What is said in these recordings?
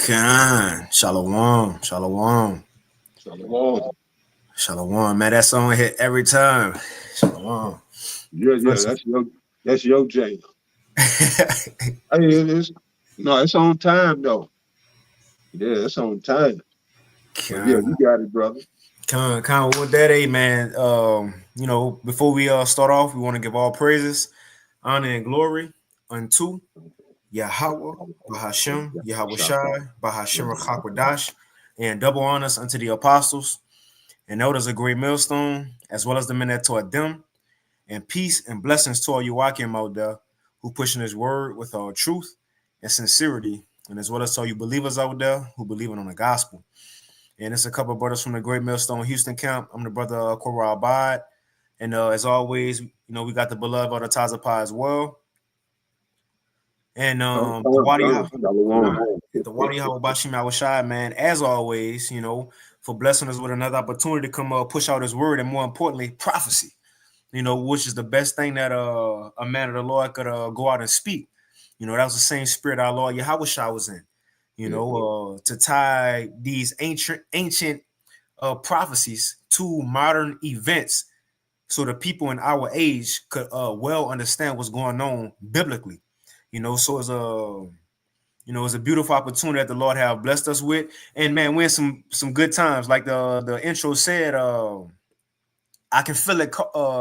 Khan, Shalom, Shalom, Shalom. Shalom. Man, that song hit every time. Shalom. Yeah, First, that's your jam. Hey, it is. No, it's on time though. Yeah, it's on time. But yeah, Khan, you got it, brother. Khan, with that, man. Before we start off, we want to give all praises, honor, and glory unto Yahweh, Bahashem, Yahweh Shai, Bahashem Rachakwadash, and double honors unto the apostles and elders of Great Millstone, as well as the men that taught them. And peace and blessings to all you Wakim out there who pushing his word with all truth and sincerity, and as well as to all you believers out there who believe on the gospel. And it's a couple of brothers from the Great Millstone Houston camp. I'm the brother Korah Abad. And as always, we got the beloved of the Tazapah as well. And the Shalom. Wadi Hawabashim Awashai, man, as always, for blessing us with another opportunity to come push out his word, and more importantly, prophecy. Which is the best thing that a man of the Lord could go out and speak. That was the same spirit our Lord Yahweh was in. To tie these ancient prophecies to modern events, so the people in our age could well understand what's going on biblically. So it's a beautiful opportunity that the Lord have blessed us with, and man, we're in some good times, like the intro said. I can feel it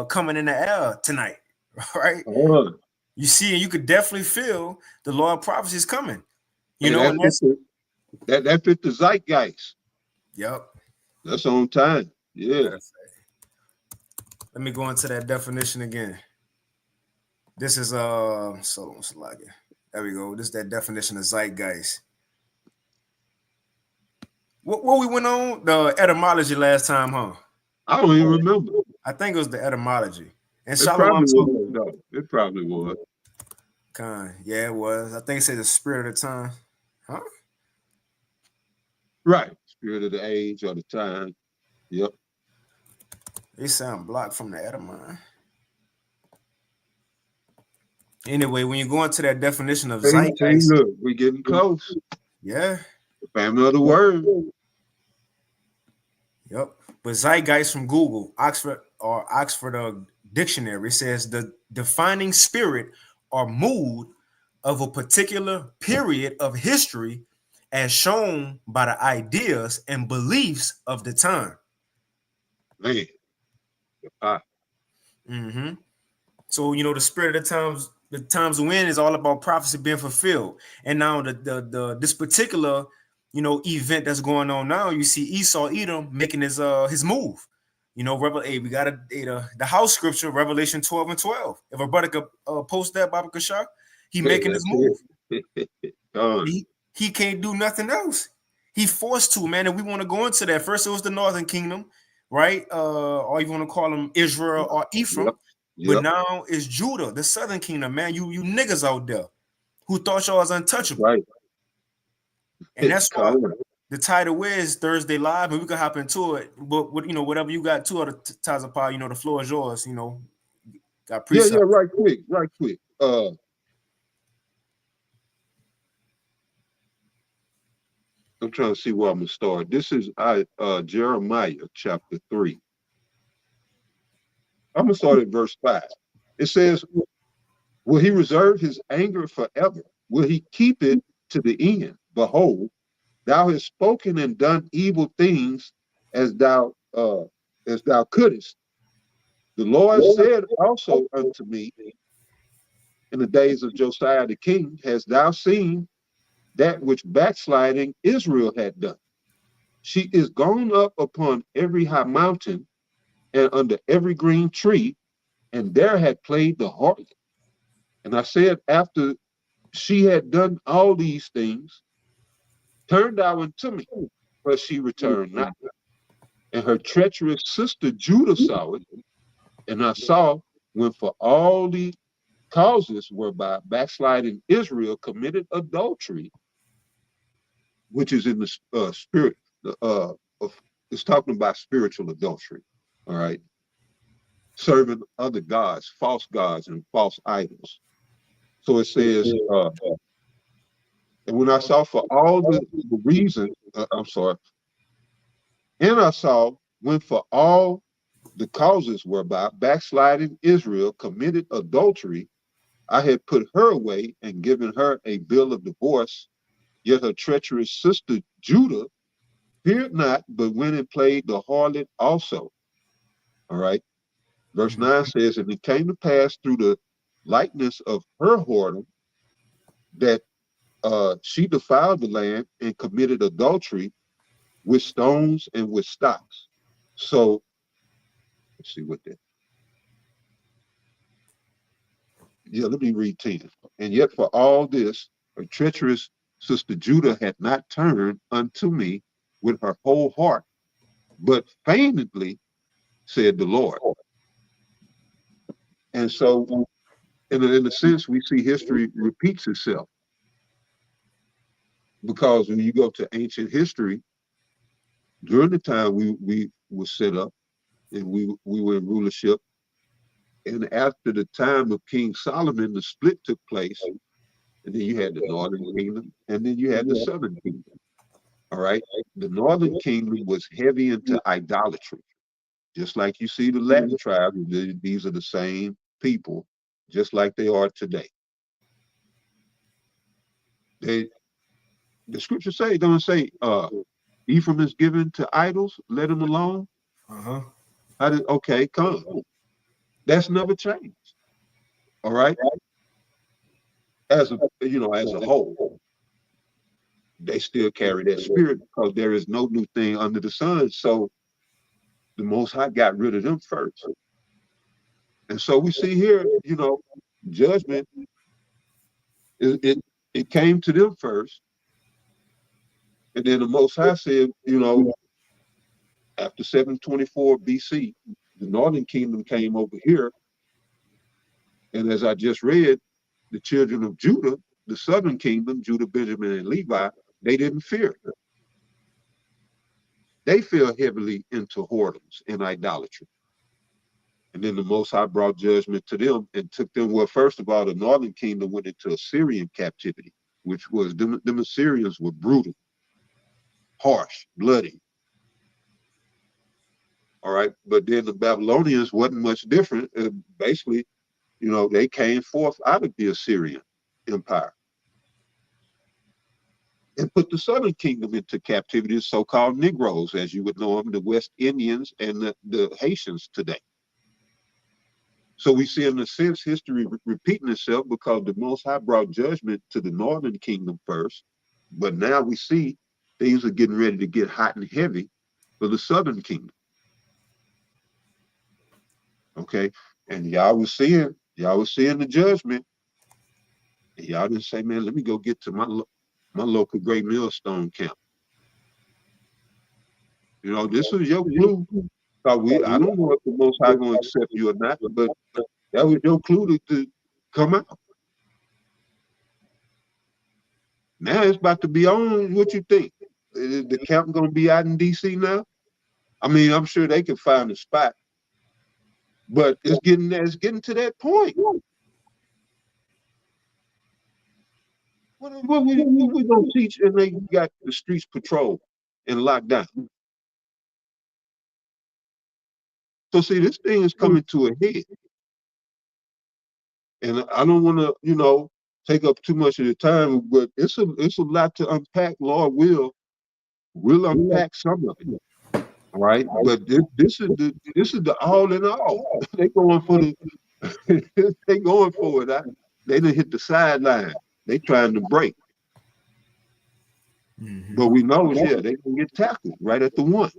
coming in the air tonight, right? You see, and you could definitely feel the Lord prophecy is coming. Hey, And that's that fit the zeitgeist. yep. That's on time. Yeah. Let me go into that definition again. This is there we go. This is that definition of zeitgeist. What we went on the etymology last time, huh? I don't even remember. I think it was the etymology. And It Shalom probably too. was. No, it probably was. Yeah, it was. I think it said the spirit of the time. Huh? Right. Spirit of the age or the time. Yep. They sound blocked from the etymology. Anyway, when you go into that definition of See, zeitgeist, look, we're getting close. yeah, The family of the word. yep. But zeitgeist from Google, Oxford Dictionary says the defining spirit or mood of a particular period of history as shown by the ideas and beliefs of the time. Man. Mm-hmm. So the spirit of the times when is all about prophecy being fulfilled. And now the this particular event that's going on now, you see Esau Edom making his move. We got the house scripture, Revelation 12 and 12. If a brother could post that, Baba Kashak, he making his move. He can't do nothing else. He forced to, man. And we want to go into that. First, it was the northern kingdom, right? Or you want to call them Israel or Ephraim. Yep. But now it's Judah, the southern kingdom, man. You niggas out there who thought y'all was untouchable. Right. And that's why the title is Thursday Live, and we can hop into it. But whatever you got to other Tazapah, the floor is yours. Got precepts. Yeah, right quick. I'm trying to see where I'm gonna start. This is Jeremiah chapter 3. I'm gonna start at verse 5. It says, will he reserve his anger forever? Will he keep it to the end? Behold, thou hast spoken and done evil things as thou couldest. The Lord said also unto me in the days of Josiah the king, hast thou seen that which backsliding Israel had done? She is gone up upon every high mountain and under every green tree, and there had played the harlot. And I said, after she had done all these things, turn thou unto me, but she returned not. And her treacherous sister Judah saw it, and I saw when for all the causes whereby backsliding Israel committed adultery, which is in the spirit of it's talking about spiritual adultery. All right, serving other gods, false gods, and false idols. So it says, And when I saw for all the reasons, I'm sorry, and I saw when for all the causes whereby backsliding Israel committed adultery, I had put her away and given her a bill of divorce, yet her treacherous sister Judah feared not, but went and played the harlot also. All right. Verse 9 says, and it came to pass through the likeness of her whoredom that she defiled the land and committed adultery with stones and with stocks. So let's see what that. Yeah, let me read 10. And yet for all this, her treacherous sister Judah had not turned unto me with her whole heart, but feignedly, said the Lord. And so, in a sense, we see history repeats itself. Because when you go to ancient history, during the time we were set up and we were in rulership, and after the time of King Solomon, the split took place, and then you had the northern kingdom, and then you had the southern kingdom. All right. The northern kingdom was heavy into idolatry, just like you see the Latin tribes. These are the same people, just like they are today. The scriptures say, don't say, Ephraim is given to idols, let him alone. Okay, come. That's never changed. All right. As a whole, they still carry that spirit because there is no new thing under the sun. So the Most High got rid of them first. And so we see here, judgment, it came to them first. And then the Most High said, after 724 BC, the northern kingdom came over here. And as I just read, the children of Judah, the southern kingdom, Judah, Benjamin, and Levi, they didn't fear. They fell heavily into whoredoms and idolatry. And then the Most High brought judgment to them and took them. Well, first of all, the northern kingdom went into Assyrian captivity, which was them Assyrians were brutal, harsh, bloody. All right. But then the Babylonians wasn't much different. Basically, they came forth out of the Assyrian Empire and put the southern kingdom into captivity, the so-called Negroes, as you would know them, the West Indians and the Haitians today. So we see, in a sense, history repeating itself because the Most High brought judgment to the northern kingdom first, but now we see things are getting ready to get hot and heavy for the southern kingdom. Okay, and y'all was seeing the judgment, and y'all didn't say, man, let me go get to my local Great Millstone camp. This is your clue. I don't know if the Most High going to accept you or not, but that was your clue to come out. Now it's about to be on. What you think? The camp going to be out in D.C. now? I mean, I'm sure they can find a spot, but it's getting to that point. What we going to teach? And they got the streets patrolled and locked down. So see, this thing is coming to a head. And I don't want to, take up too much of the time, but it's a lot to unpack. Lord will unpack some of it. All right. But this is the all in all. They going for they going for it. They didn't hit the sideline. They trying to break. But we know, they can get tackled right at the 1.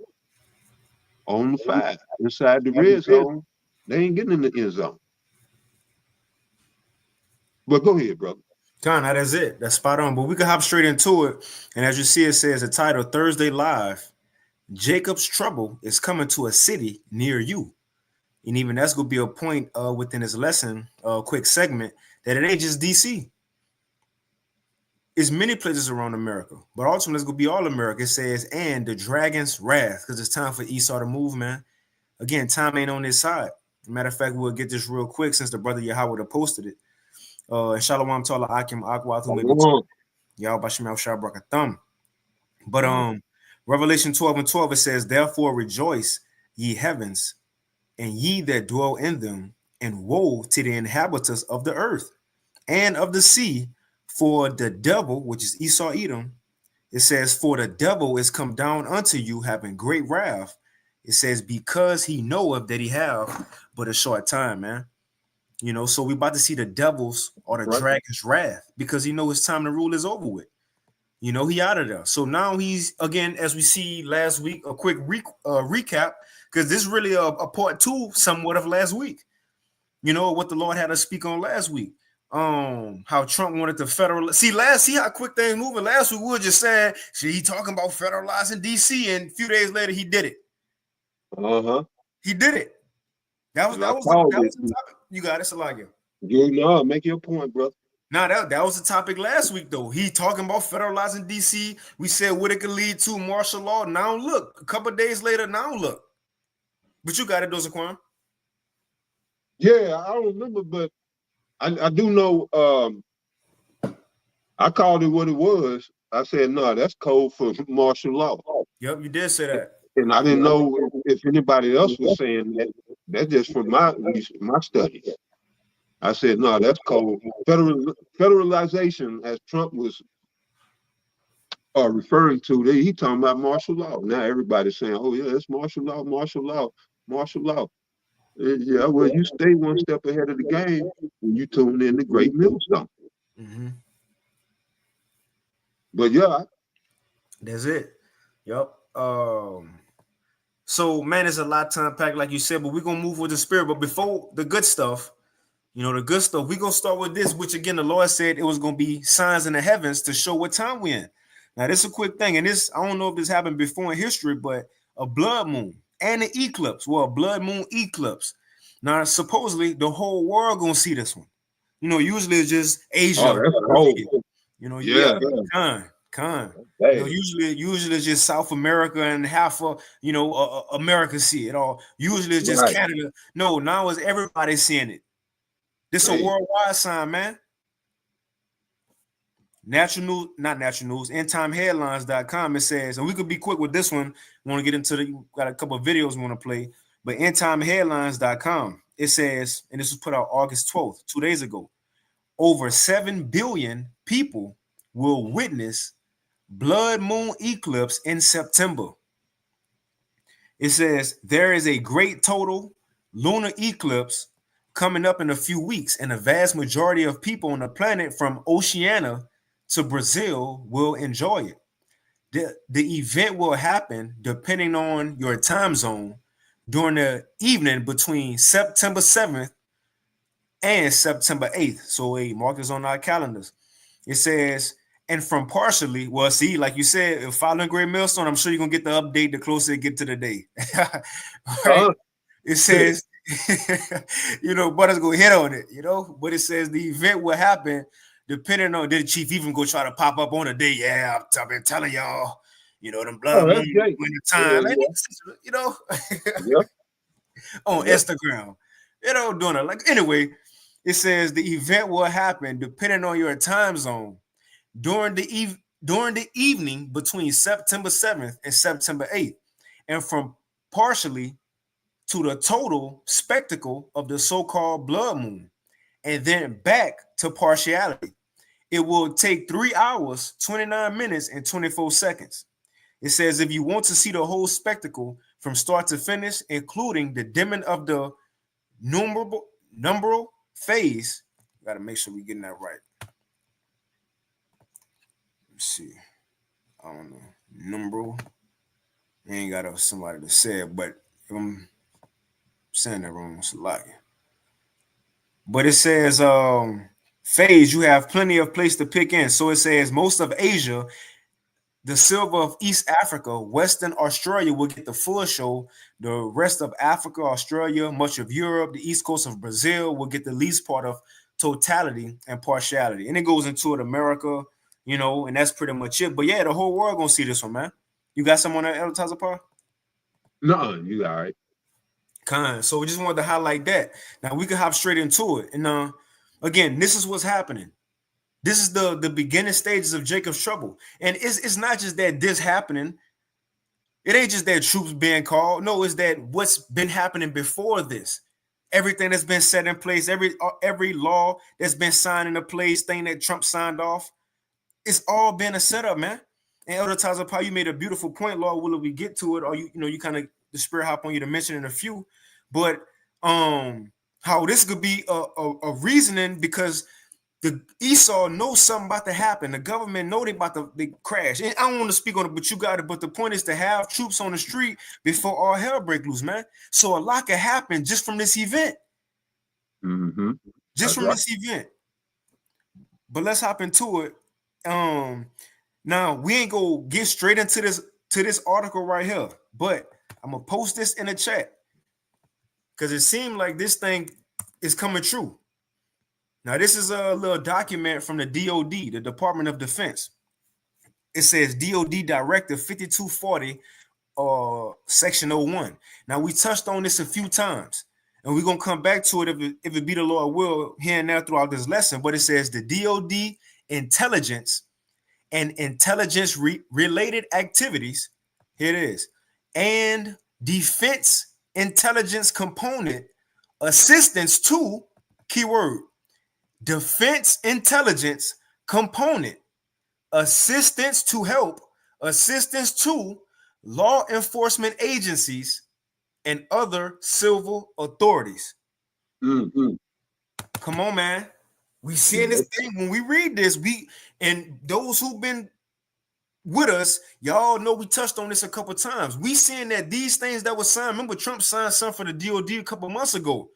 On the 5, inside the red zone. They ain't getting in the end zone. But go ahead, brother. Con, that is it. That's spot on. But we can hop straight into it. And as you see, it says the title, Thursday Live, Jacob's trouble is coming to a city near you. And even that's going to be a point within this lesson, quick segment, that it ain't just D.C. It's many places around America. But ultimately, it's going to be all America. It says, and the dragon's wrath, because it's time for Esau to move, man. Again, time ain't on this side. Matter of fact, we'll get this real quick since the brother Yahweh posted it. And Shalom to Allah Akim Akwatu. Y'all Bashim Brakathum. But Revelation 12:12, it says, therefore rejoice, ye heavens, and ye that dwell in them, and woe to the inhabitants of the earth and of the sea, for the devil, which is Esau Edom, it says, for the devil is come down unto you, having great wrath. It says, because he knoweth that he have but a short time, man. You know, so we about to see the devil's or the dragon's wrath, because he know his time to rule is over with. You know, he out of there. So now he's, again, as we see last week, a quick recap, because this is really a part two somewhat of last week. You know, what the Lord had us speak on last week. How Trump wanted to federal. See how quick things moving. Last week we were just saying, see, he talking about federalizing DC, and a few days later he did it. He did it. That was the topic. You got it, Salagia. You know, make your point, brother. Now that was the topic last week, though. He talking about federalizing DC. We said what it could lead to, martial law. Now look, a couple of days later, now look. But you got it, Dozaquan. Yeah, I don't remember, but I do know. I called it what it was. I said, no, that's code for martial law. Yep, you did say that. And I didn't know if anybody else was saying that. That's just from my study. I said, no, that's called federalization, as Trump was referring to. He talking about martial law. Now everybody's saying, oh, yeah, it's martial law, martial law, martial law. Yeah, well, you stay one step ahead of the game when you tune in to Great Millstone. But yeah. That's it. Yep. So, man, it's a lot to unpack, like you said, but we're going to move with the spirit. But before the good stuff, you know, the good stuff, we're going to start with this, which, again, the Lord said it was going to be signs in the heavens to show what time we're in. Now, this is a quick thing, and this, I don't know if this happened before in history, but a blood moon and an eclipse, well, a blood moon eclipse. Now, supposedly, the whole world going to see this one. You know, usually it's just Asia. You know, Con. You know, usually it's just South America and half of, you know, America see it. Or usually it's just Canada. No, now it's everybody seeing it. This is a worldwide sign, man. Natural news, not natural news, endtimeheadlines.com. It says, and we could be quick with this one. We want to get into got a couple of videos we want to play, but endtimeheadlines.com. It says, and this was put out August 12th, 2 days ago, over 7 billion people will witness blood moon eclipse in September. It says there is a great total lunar eclipse coming up in a few weeks, and a vast majority of people on the planet from Oceania to Brazil will enjoy it. The event will happen depending on your time zone during the evening between September 7th and September 8th. So mark this on our calendars. It says, and from partially, well, see, like you said, if following Great Millstone, I'm sure you're gonna get the update the closer it get to the day. Right? It says, you know, Butter's gonna hit on it, you know, but it says the event will happen depending on, did the chief even go try to pop up on a day? Yeah, I've been telling y'all, you know, them blood moon when the time, you know, on Instagram, you know, doing it. Like, anyway, it says the event will happen depending on your time zone during the evening between September 7th and September 8th, and from partially to the total spectacle of the so-called blood moon, and then back to partiality. It will take 3 hours, 29 minutes, and 24 seconds. It says if you want to see the whole spectacle from start to finish, including the dimming of the numeral phase, got to make sure we're getting that right. Let's see. I don't know. Numeral. I ain't got somebody to say it, but if I'm saying that wrong, it's a lie. But it says phase, you have plenty of place to pick in. So it says most of Asia, the silver of East Africa, Western Australia will get the full show. The rest of Africa, Australia, much of Europe, the east coast of Brazil will get the least part of totality and partiality. And it goes into it, America, you know, and that's pretty much it. But yeah, the whole world gonna see this one, man. You got someone on that, El Tazapar? No, you all right. So we just wanted to highlight that. Now we can hop straight into it. And again, this is what's happening. This is the beginning stages of Jacob's trouble. And it's not just that this happening. It ain't just that troops being called. No, it's that what's been happening before this. Everything that's been set in place, every law that's been signed into place, thing that Trump signed off, it's all been a setup, man. And Elder Taza, you made a beautiful point, Lord. Will we get to it? Or you kind of the spirit hop on you to mention in a few, but how this could be a reasoning because the Esau knows something about to happen. The government know they about to crash. And I don't want to speak on it, but you got it. But the point is to have troops on the street before all hell break loose, man. So a lot can happen just from this event. Mm-hmm. Just from this event. But let's hop into it. Now we ain't gonna get straight into this article right here, but I'm gonna post this in the chat because it seemed like this thing is coming true. Now, this is a little document from the DOD, the Department of Defense. It says DOD Directive 5240, Section 01. Now, we touched on this a few times, and we're going to come back to it if it be the Lord will here and there throughout this lesson. But it says the DOD intelligence and intelligence-related activities, here it is, and defense intelligence component assistance to, keyword, defense intelligence component, assistance to law enforcement agencies and other civil authorities. Mm-hmm. Come on, man. We seeing this thing when we read this. And those who've been with us, y'all know we touched on this a couple times. We seeing that these things that were signed. Remember, Trump signed something for the DOD a couple months ago.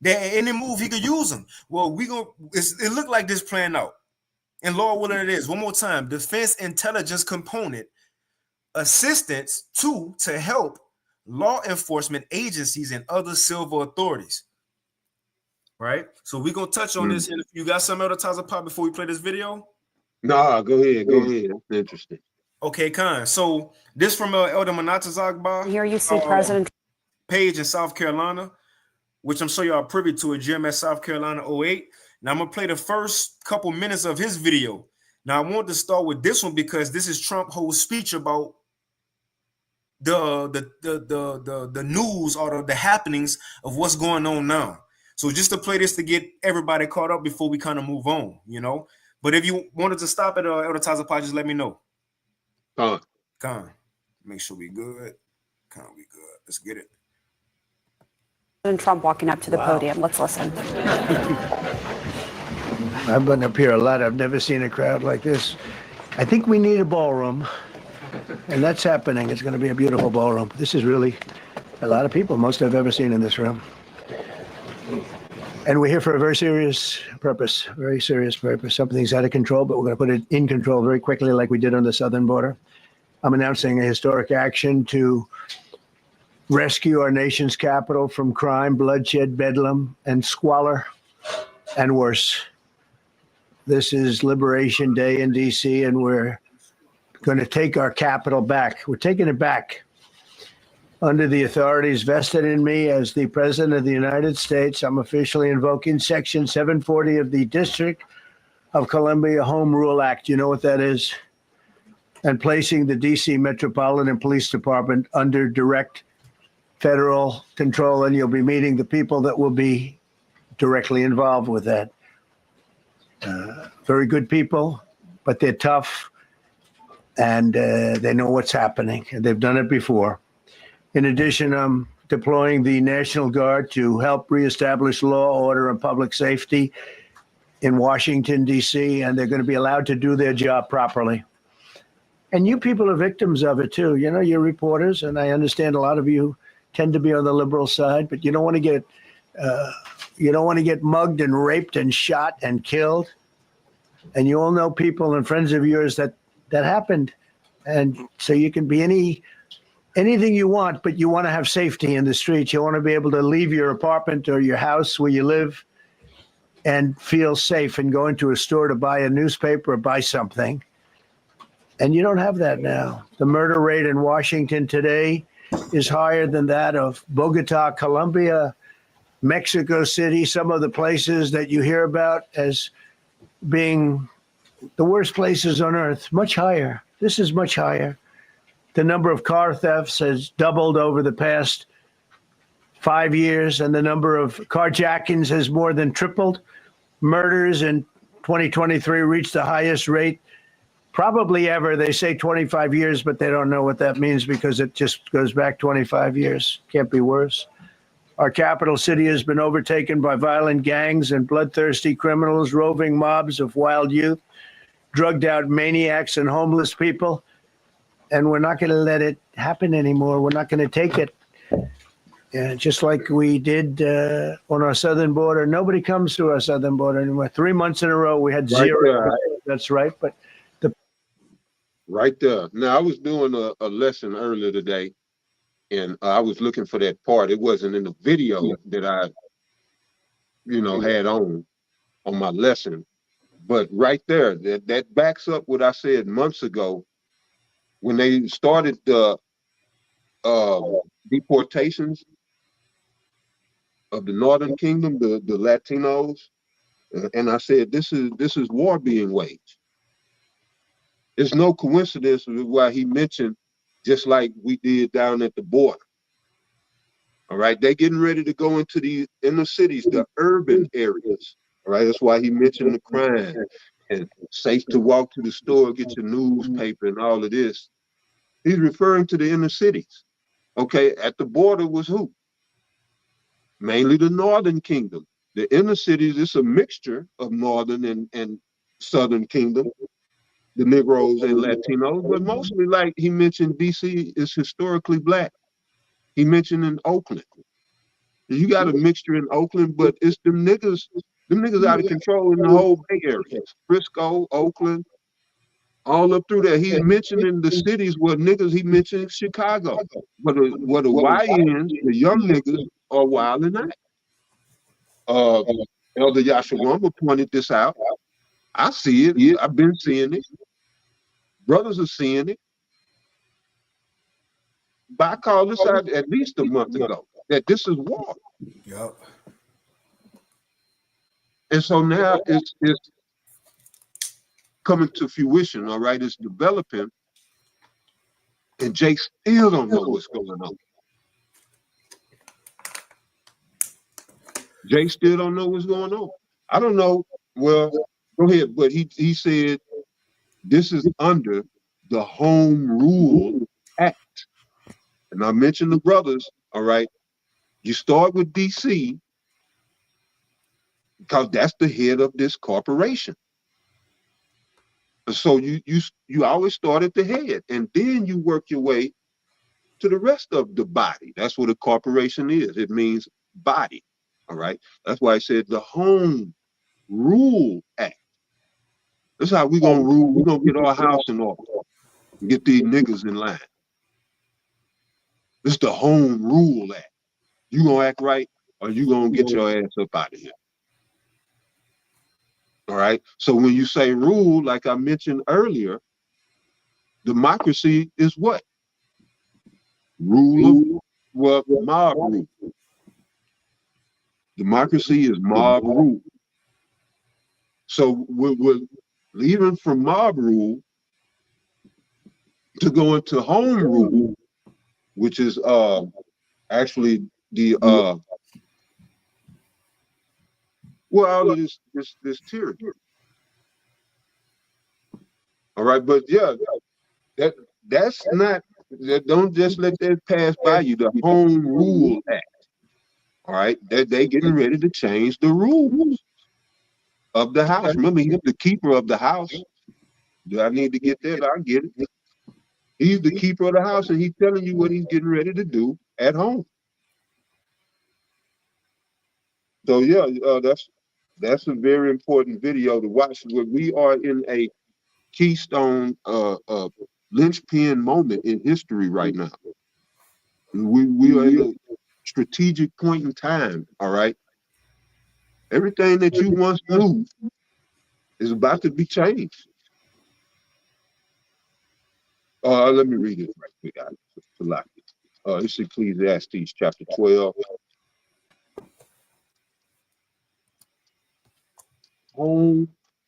That any move he could use them. Well, it looked like this playing out. And Lord willing it is. One more time. Defense intelligence component. Assistance to help law enforcement agencies and other civil authorities. Right? So we're going to touch on this. You got some other Taza Pop before we play this video? No, go ahead. That's interesting. Okay, Khan. So this from Elder Manatazagba. Here you see President Page in South Carolina, which I'm sure y'all privy to at GMS South Carolina 08. Now I'm gonna play the first couple minutes of his video. Now I want to start with this one because this is Trump's whole speech about the news or the happenings of what's going on now. So just to play this to get everybody caught up before we kind of move on, But if you wanted to stop at Elder Taza Pod, just let me know. Con. Make sure we good. Con, we good. Let's get it. President Trump walking up to the podium. Let's listen. I've been up here a lot. I've never seen a crowd like this. I think we need a ballroom, and that's happening. It's going to be a beautiful ballroom. This is really a lot of people, most I've ever seen in this room. And we're here for a very serious purpose, Something's out of control, but we're going to put it in control very quickly like we did on the southern border. I'm announcing a historic action to rescue our nation's capital from crime, bloodshed, bedlam, and squalor, and worse. This is Liberation Day in D.C., and we're going to take our capital back. We're taking it back. Under the authorities vested in me as the President of the United States, I'm officially invoking Section 740 of the District of Columbia Home Rule Act. You know what that is? And placing the D.C. Metropolitan Police Department under direct federal control, and you'll be meeting the people that will be directly involved with that. Very good people, but they're tough, and they know what's happening, and they've done it before. In addition, I'm deploying the National Guard to help reestablish law, order, and public safety in Washington, D.C., and they're going to be allowed to do their job properly. And you people are victims of it, too. You're reporters, and I understand a lot of you tend to be on the liberal side, but you don't want to get mugged and raped and shot and killed. And you all know people and friends of yours that happened. And so you can be anything you want, but you want to have safety in the streets. You want to be able to leave your apartment or your house where you live and feel safe and go into a store to buy a newspaper or buy something. And you don't have that now. The murder rate in Washington today is higher than that of Bogota, Colombia, Mexico City, some of the places that you hear about as being the worst places on earth, much higher. This is much higher. The number of car thefts has doubled over the past 5 years, and the number of carjackings has more than tripled. Murders in 2023 reached the highest rate probably ever. They say 25 years, but they don't know what that means because it just goes back 25 years. Can't be worse. Our capital city has been overtaken by violent gangs and bloodthirsty criminals, roving mobs of wild youth, drugged out maniacs and homeless people. And we're not going to let it happen anymore. We're not going to take it. Just like we did on our southern border. Nobody comes to our southern border anymore. 3 months in a row, we had zero. That's right. But right there. Now, I was doing a lesson earlier today, and I was looking for that part. It wasn't in the video that I, had on my lesson. But right there, that backs up what I said months ago when they started the deportations of the Northern Kingdom, the Latinos, and I said this is war being waged. It's no coincidence why he mentioned, just like we did down at the border. All right, they're getting ready to go into the inner cities, the urban areas. All right, that's why he mentioned the crime and safe to walk to the store, get your newspaper and all of this. He's referring to the inner cities. Okay, at the border was who? Mainly the Northern Kingdom. The inner cities, it's a mixture of Northern and Southern Kingdom, the Negroes and Latinos, but mostly, like he mentioned, DC is historically black. He mentioned in Oakland. You got a mixture in Oakland, but it's them niggas out of control in the whole Bay Area. Frisco, Oakland, all up through there. He's mentioning the cities where niggas, he mentioned Chicago, where the YNs, the young niggas, are wilding out. Elder Yashawamba pointed this out. I see it. I've been seeing it. Brothers are seeing it. But I called this out at least a month ago, that this is war. Yep. And so now it's coming to fruition, all right? It's developing, and Jake still don't know what's going on. Jake still don't know what's going on. I don't know. Well, go ahead. But he said this is under the Home Rule Act. And I mentioned the brothers, all right? You start with DC because that's the head of this corporation. So you always start at the head, and then you work your way to the rest of the body. That's what a corporation is. It means body, all right? That's why I said the Home Rule Act. That's how we're going to rule. We're going to get our house in order and get these niggas in line. This is the Home Rule Act. You going to act right, or you going to get your ass up out of here. All right? So when you say rule, like I mentioned earlier, democracy is what? Mob rule. Democracy is mob rule. So we're leaving from mob rule to go into home rule, which is actually the all of this tyranny. All right, but yeah, that's not. Don't just let that pass by you. The Home Rule Act. All right, they getting ready to change the rules of the house. Remember, he's the keeper of the house. Do I need to get that? I get it. He's the keeper of the house, and he's telling you what he's getting ready to do at home. So yeah, that's a very important video to watch. We are in a keystone, linchpin moment in history right now. We are in a strategic point in time. All right, everything that you once knew is about to be changed. Let me read it right quick. It's Ecclesiastes chapter 12. Home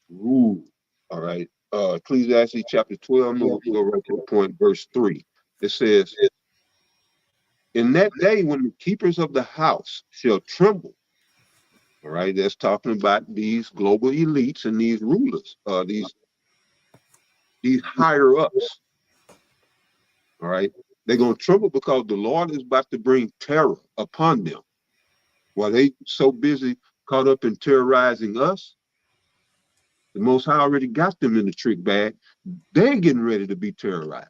rule. All right. Ecclesiastes chapter 12, I'm going to go right to the point, verse 3. It says, in that day when the keepers of the house shall tremble, all right, that's talking about these global elites and these rulers, these higher ups, all right, they're going to tremble because the Lord is about to bring terror upon them. While they so busy caught up in terrorizing us, the Most High already got them in the trick bag. They're getting ready to be terrorized.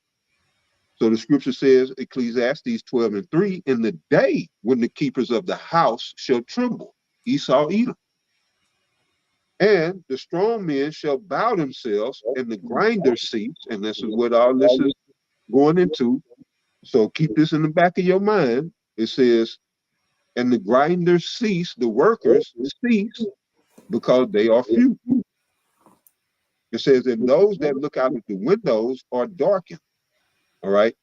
So the scripture says, Ecclesiastes 12 and 3, in the day when the keepers of the house shall tremble, Esau, Edom. And the strong men shall bow themselves, and the grinders cease. And this is what all this is going into. So keep this in the back of your mind. It says, and the grinders cease, the workers cease, because they are few. It says, and those that look out of the windows are darkened. All right.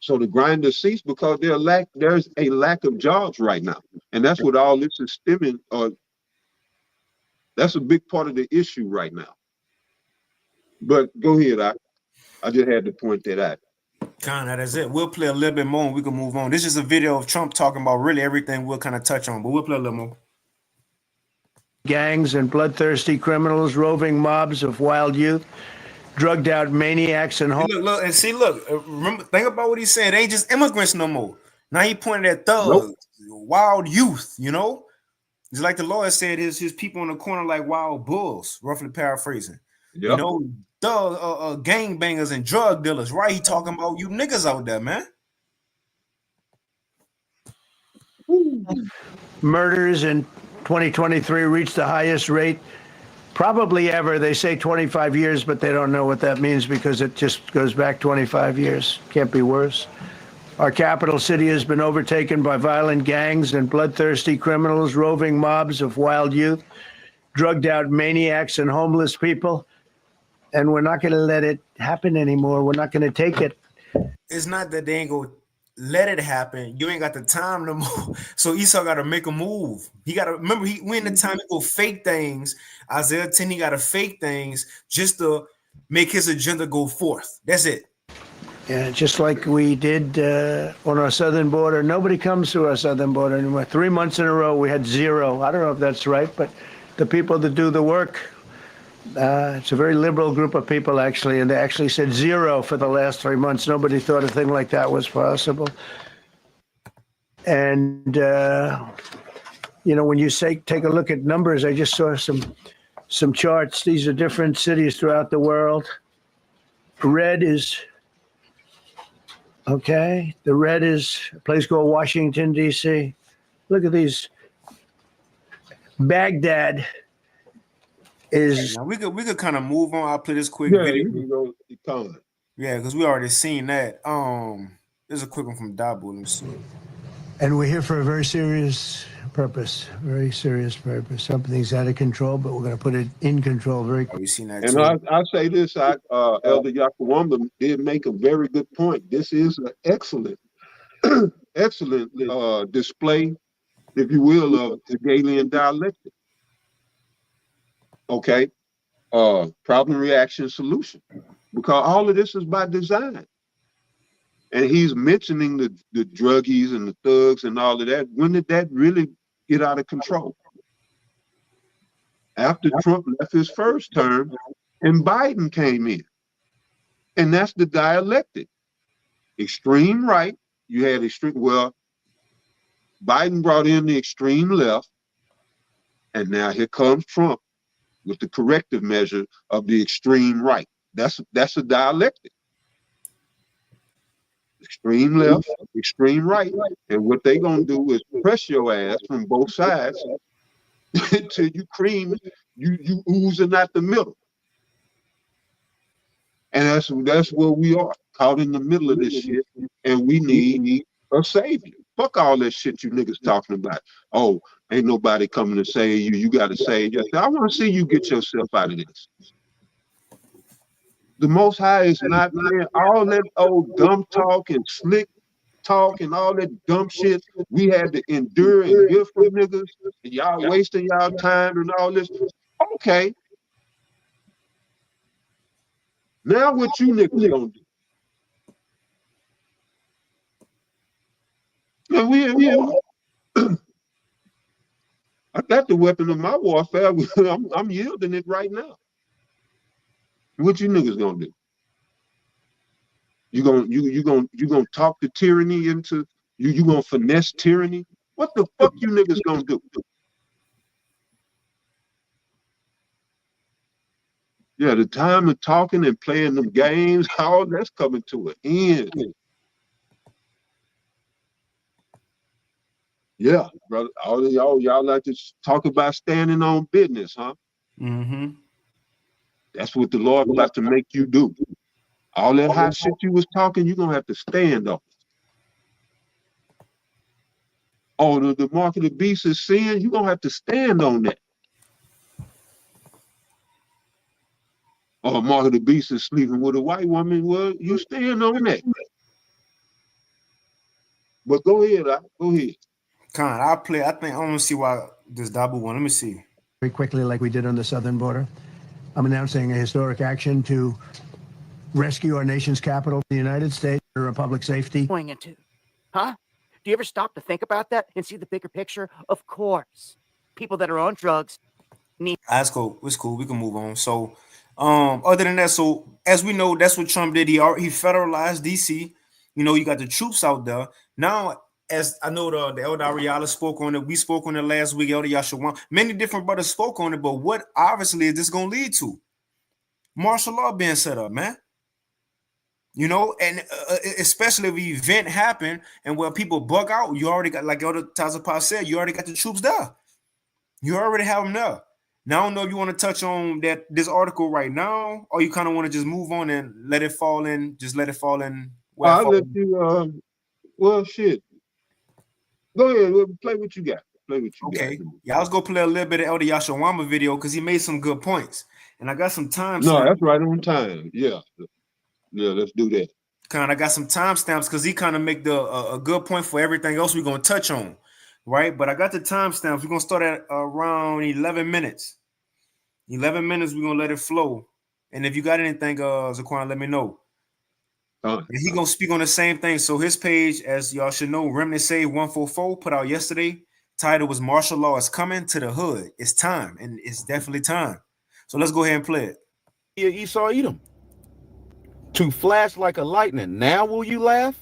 So the grinders cease because there's a lack of jobs right now. And that's what all this is stemming on. That's a big part of the issue right now. But go ahead, I just had to point that out. Kind of, that's it. We'll play a little bit more and we can move on. This is a video of Trump talking about really everything we'll kind of touch on, but we'll play a little more. Gangs and bloodthirsty criminals, roving mobs of wild youth, drugged out maniacs and Look, and see, look, remember, think about what he's saying. They ain't just immigrants no more. Now he pointed at thugs, wild youth, you know? It's like the lawyer said, his people in the corner like wild bulls, roughly paraphrasing. Yep. You know, gangbangers and drug dealers, right? He talking about you niggas out there, man. Murders in 2023 reached the highest rate probably ever. They say 25 years, but they don't know what that means because it just goes back 25 years. Can't be worse. Our capital city has been overtaken by violent gangs and bloodthirsty criminals, roving mobs of wild youth, drugged out maniacs and homeless people. And we're not going to let it happen anymore. We're not going to take it. It's not that they ain't going to let it happen. You ain't got the time no more. So Esau got to make a move. He got to remember, we in the time to go fake things. Isaiah 10, he got to fake things just to make his agenda go forth. That's it. Yeah, just like we did on our southern border. Nobody comes to our southern border anymore. 3 months in a row, we had zero. I don't know if that's right, but the people that do the work, it's a very liberal group of people, actually, and they actually said zero for the last 3 months. Nobody thought a thing like that was possible. And, you know, when you say take a look at numbers, I just saw some charts. These are different cities throughout the world. Red is... Okay, the red is a place called Washington, D.C. Look at these. Baghdad is... Now we could kind of move on. I'll play this quick video. Yeah, because we already seen that. There's a quick one from Dabu. Let me see. And we're here for a very serious purpose. Very serious purpose. Something's out of control, but we're going to put it in control very quickly. Seen that and I say this, Elder Yakawamba did make a very good point. This is an excellent, excellent display, if you will, of Hegelian dialectic. Okay, problem, reaction, solution. Because all of this is by design. And he's mentioning the druggies and the thugs and all of that. When did that really get out of control? After Trump left his first term and Biden came in. And that's the dialectic. Extreme right, you had Biden brought in the extreme left, and now here comes Trump with the corrective measure of the extreme right. That's a dialectic. Extreme left, extreme right. And what they gonna do is press your ass from both sides until you cream, you oozing out the middle. And that's where we are, caught in the middle of this shit, and we need a savior. Fuck all that shit you niggas talking about. Oh, ain't nobody coming to save you. You gotta save yourself. I want to see you get yourself out of this. The Most High is not, man, all that old dumb talk and slick talk and all that dumb shit we had to endure and get from niggas, and y'all wasting y'all time and all this. Okay. Now what you niggas gonna do? Now I got the weapon of my warfare. I'm yielding it right now. What you niggas gonna do? You gonna talk the tyranny into you gonna finesse tyranny? What the fuck you niggas gonna do? Yeah, the time of talking and playing them games, all that's coming to an end. Yeah, brother. All of y'all like to talk about standing on business, huh? Mm-hmm. That's what the Lord about to make you do. All that hot shit you was talking, you're gonna have to stand on. Oh, the mark of the beast is sin, you're gonna have to stand on that. Oh, mark of the beast is sleeping with a white woman. Well, you stand on that. But go ahead, go ahead. Con, I'll play. I think I want to see why this Dabu one. Let me see. Very quickly, like we did on the southern border. I'm announcing a historic action to rescue our nation's capital, the United States, for public safety. Going into, huh? Do you ever stop to think about that and see the bigger picture? Of course, people that are on drugs need. That's cool. It's cool. We can move on. So, other than that, so as we know, that's what Trump did. He federalized DC. You know, you got the troops out there now. As I know, the Elder Ariala spoke on it. We spoke on it last week. Elder Yashawan, many different brothers spoke on it. But what obviously is this going to lead to? Martial law being set up, man. You know, and especially if the event happen and where people bug out, you already got, like Elder Tazapah said, you already got the troops there. You already have them there. Now, I don't know if you want to touch on this article right now, or you kind of want to just move on and let it fall in. Just let it fall in. I'll let you. Well, shit. Go ahead. Play what you got. Play what you got. Okay. Yeah, I was gonna play a little bit of Elder Yashawama video because he made some good points, and I got some time. No, that's right on time. Yeah, let's do that. I got some timestamps because he kind of make a good point for everything else we're gonna touch on, right? But I got the timestamps. We're gonna start at around 11 minutes. 11 minutes. We're gonna let it flow, and if you got anything, Zaquan, let me know. And he gonna speak on the same thing. So his page, as y'all should know, Remnant Save 144 put out yesterday. Title was "Martial Law is Coming to the Hood." It's time, and it's definitely time. So let's go ahead and play it. Esau Edom to flash like a lightning. Now will you laugh?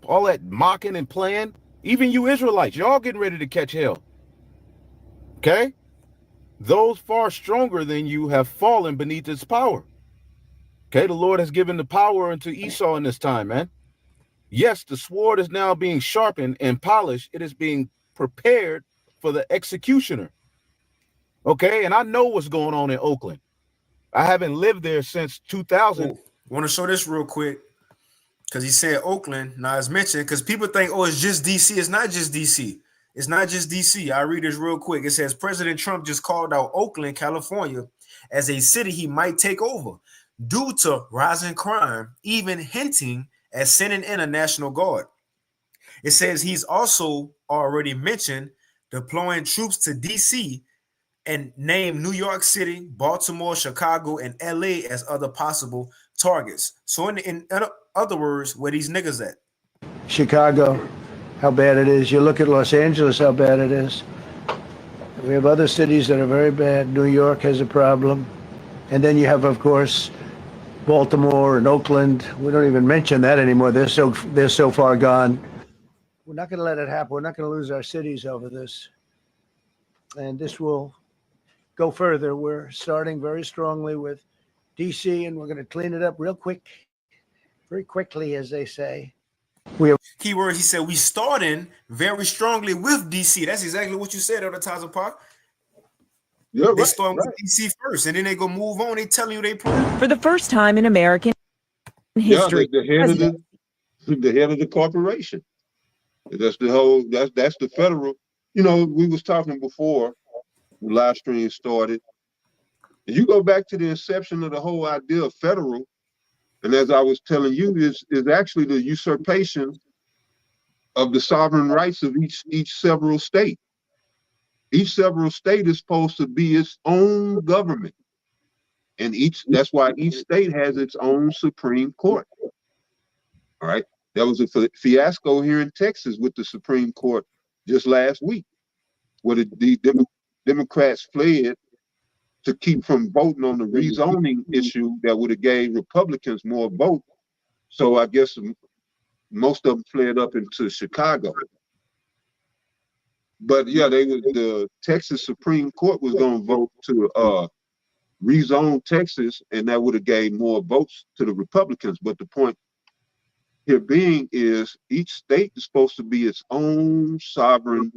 All that mocking and playing. Even you Israelites, y'all getting ready to catch hell. Okay? Those far stronger than you have fallen beneath its power. Okay, the Lord has given the power unto Esau in this time, man. Yes, the sword is now being sharpened and polished. It is being prepared for the executioner. Okay, and I know what's going on in Oakland. I haven't lived there since 2000. Want to show this real quick because he said Oakland. Now, as mentioned, because people think, oh, it's just DC. It's not just DC. It's not just DC. I read this real quick. It says President Trump just called out Oakland, California, as a city he might take over due to rising crime, even hinting at sending in a National Guard. It says he's also already mentioned deploying troops to DC and named New York City, Baltimore, Chicago, and LA as other possible targets. So in other words, where these niggas at? Chicago, how bad it is. You look at Los Angeles, how bad it is. We have other cities that are very bad. New York has a problem. And then you have, of course, Baltimore and Oakland. We don't even mention that anymore. They're so far gone. We're not going to let it happen. We're not going to lose our cities over this. And this will go further. We're starting very strongly with DC, and we're going to clean it up real quick, very quickly, as they say. We have keyword. He said we starting very strongly with DC. That's exactly what you said, Elder Tazapah. Yeah, they start with DC first, and then they go move on. They telling you they prove. For the first time in American history, the head of the corporation. That's the whole. That's the federal. You know, we was talking before the live stream started. And you go back to the inception of the whole idea of federal, and as I was telling you, is actually the usurpation of the sovereign rights of each several state. Each several state is supposed to be its own government. And that's why each state has its own Supreme Court. All right. There was a fiasco here in Texas with the Supreme Court just last week, where the Democrats fled to keep from voting on the rezoning issue that would have gave Republicans more votes. So I guess most of them fled up into Chicago. But yeah, the Texas Supreme Court was going to vote to rezone Texas, and that would have gave more votes to the Republicans. But the point here being is each state is supposed to be its own sovereign,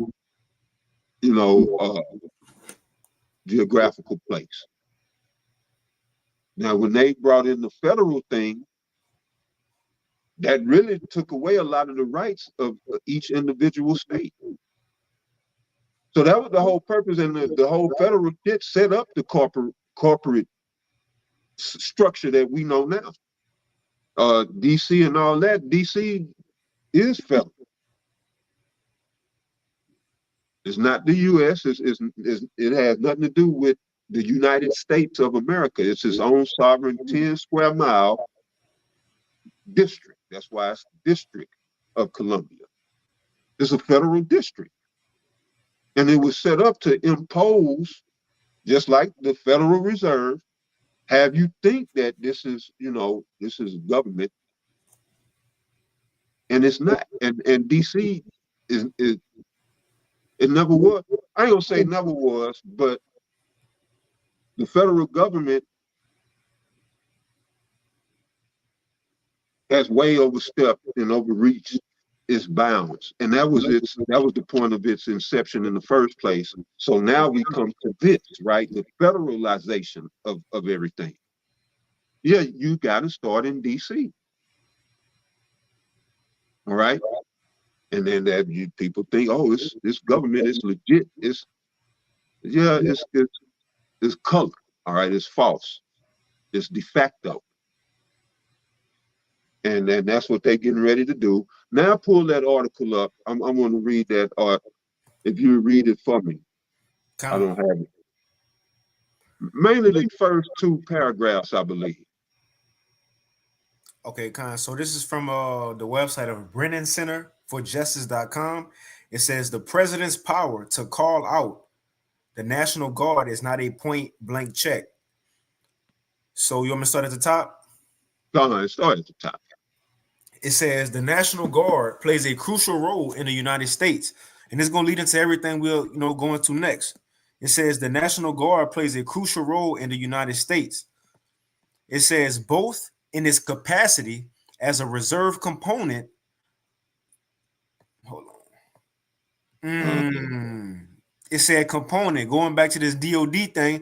geographical place. Now, when they brought in the federal thing, that really took away a lot of the rights of each individual state. So that was the whole purpose, and the whole federal shit set up the corporate structure that we know now. DC and all that. DC is federal. It's not the U.S. It has nothing to do with the United States of America. It's its own sovereign 10 square mile district. That's why it's District of Columbia. It's a federal district. And it was set up to impose, just like the Federal Reserve, have you think that this is government, and it's not. And DC it never was. I ain't gonna say never was, but the federal government has way overstepped and overreached its bounds, and that was the point of its inception in the first place. So now we come to this, right? The federalization of everything. Yeah, you got to start in DC. All right, and then that people think, oh, this government is legit. It's color. All right, it's false. It's de facto. And then that's what they're getting ready to do. Now pull that article up. I'm going to read that. If you read it for me, I don't have it. Mainly the first two paragraphs, I believe. Okay, Con. So this is from the website of Brennan Center for Justice.com. It says the president's power to call out the National Guard is not a point blank check. So you want me to start at the top? Go start at the top. It says the National Guard plays a crucial role in the United States, and it's going to lead into everything we'll go into next. It says the National Guard plays a crucial role in the United States. It says both in its capacity as a reserve component. Hold on. It said component. Going back to this DOD thing.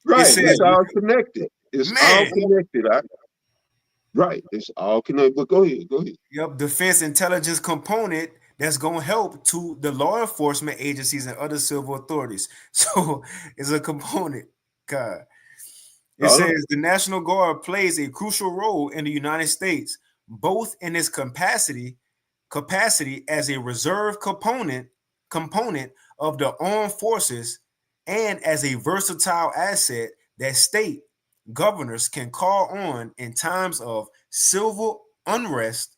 Right. It's all connected. It's all connected. Right. It's all connected. But go ahead. Yep. Defense intelligence component that's going to help to the law enforcement agencies and other civil authorities. So it's a component. God. It says the National Guard plays a crucial role in the United States, both in its capacity as a reserve component of the armed forces and as a versatile asset that state governors can call on in times of civil unrest,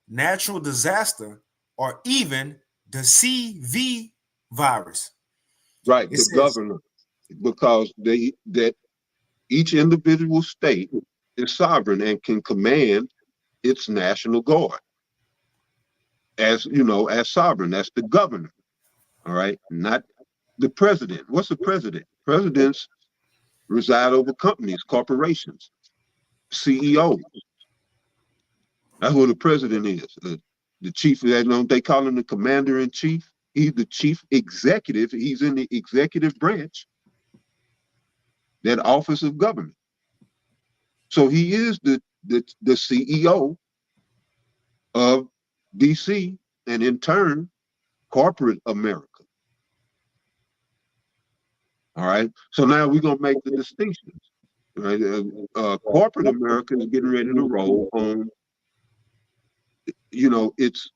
natural disaster, or even the CV virus. Right, the governor, because that each individual state is sovereign and can command its National Guard as sovereign. That's the governor. All right, not the president. What's the president? Presidents reside over companies, corporations, CEOs. That's what the president is. The chief, they call him the commander in chief. He's the chief executive. He's in the executive branch, that office of government. So he is the CEO of DC, and in turn, corporate America. All right. So now we're gonna make the distinctions. Right? Corporate America is getting ready to roll on. It's